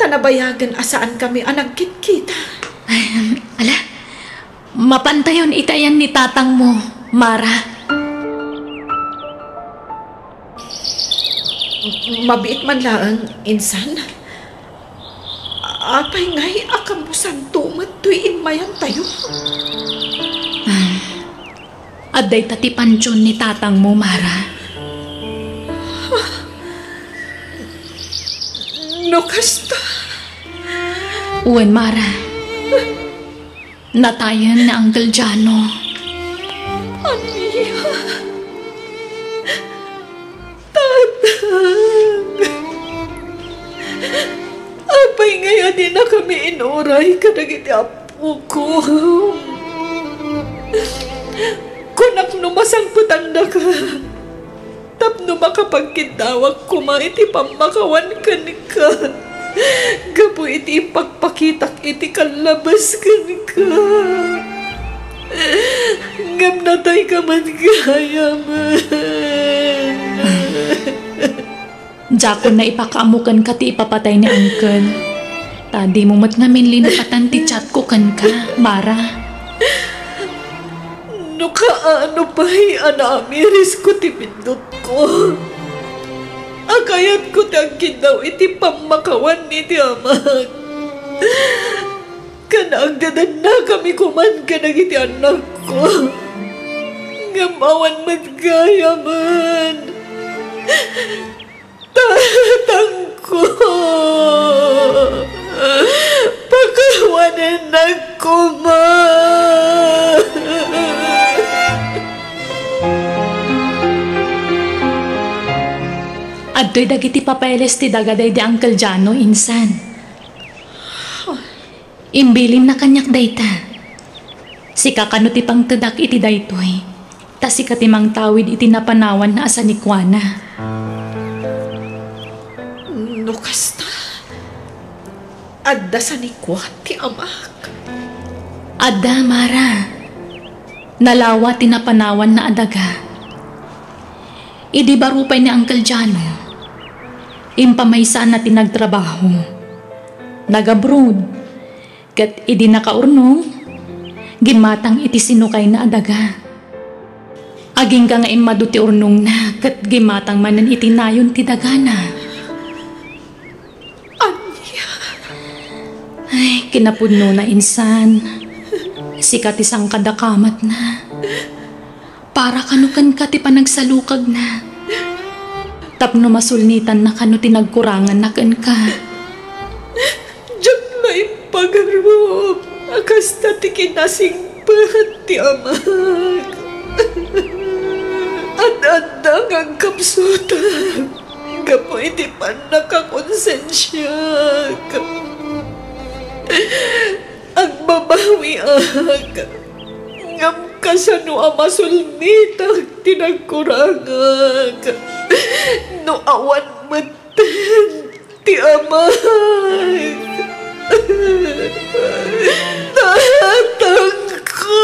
Tanabayagan asaan kami nagkit-kita. Ala, mapantayon iti ayan ni tatang mo, Mara. Mabiit man lang, insan. Apay ngay akamusan tumat tuyin mayan tayo. Aday tati pansyon ni tatang mo, Mara. No kasta. Uwan, Mara. Natayan na Uncle Jano. Aniya. Tatang. Apay ngayon din na kami inuray kadagiti apo ko. Kunak numasangputan na ka. Tapno makapagkitawag kuma iti pamakawan ka ni ka. Gapo iti ipagpakitak iti kalabas ka ni ka. Ngam natay ka man kaya man. Jakon na ipakaamukan ka ti ipapatay ni Uncle. Tadi mo mat ngamin linupatan ti chat ko kan ka, Mara. No kaano pa'y anamiris ko ti pindot ko. Akayat ko tangkin daw iti pamakawan ni ti amak. Kanaagdadan na kami kuman kanag iti anak ko. Ngamawan maggayaman. Tatang ko. Pakawanan ako, ma. Adto'y dagiti papeles ti dagaday di Uncle Jano, insan. Imbilin na kanyak dayta. Si kakano ti pang tadak iti daytoy. Ta si katimang tawid iti napanawan na asa ni Kuana. Nukas na. Adda sa ni ti amak. Adda, Mara. Nalawa ti napanawan na adaga. Idi barupay ni Uncle Jano. Impamaysan na tinagtrabaho. Nag-abroad. Kat idi nakaurnong, gimatang iti sinukay na adaga. Aging ka nga imado ti urnong na, kat gimatang manan iti nayon ti dagana. Anya? Ay, kinapudno na insan. Sikat isang kadakamat na. Para kanukan ka ti panagsalukag na. Tapno masulnitan na kano tinagkurangan na kan ka. Diyan na ipagarob. Akas na ti kinasingpat ti amak. At-adang ang kapsutan. Gapo iti pan nakakonsensya. Ang babawi ak. Ngam kasano amasulnitag tinagkurangag. No awan matan ti amag. Tatang ko.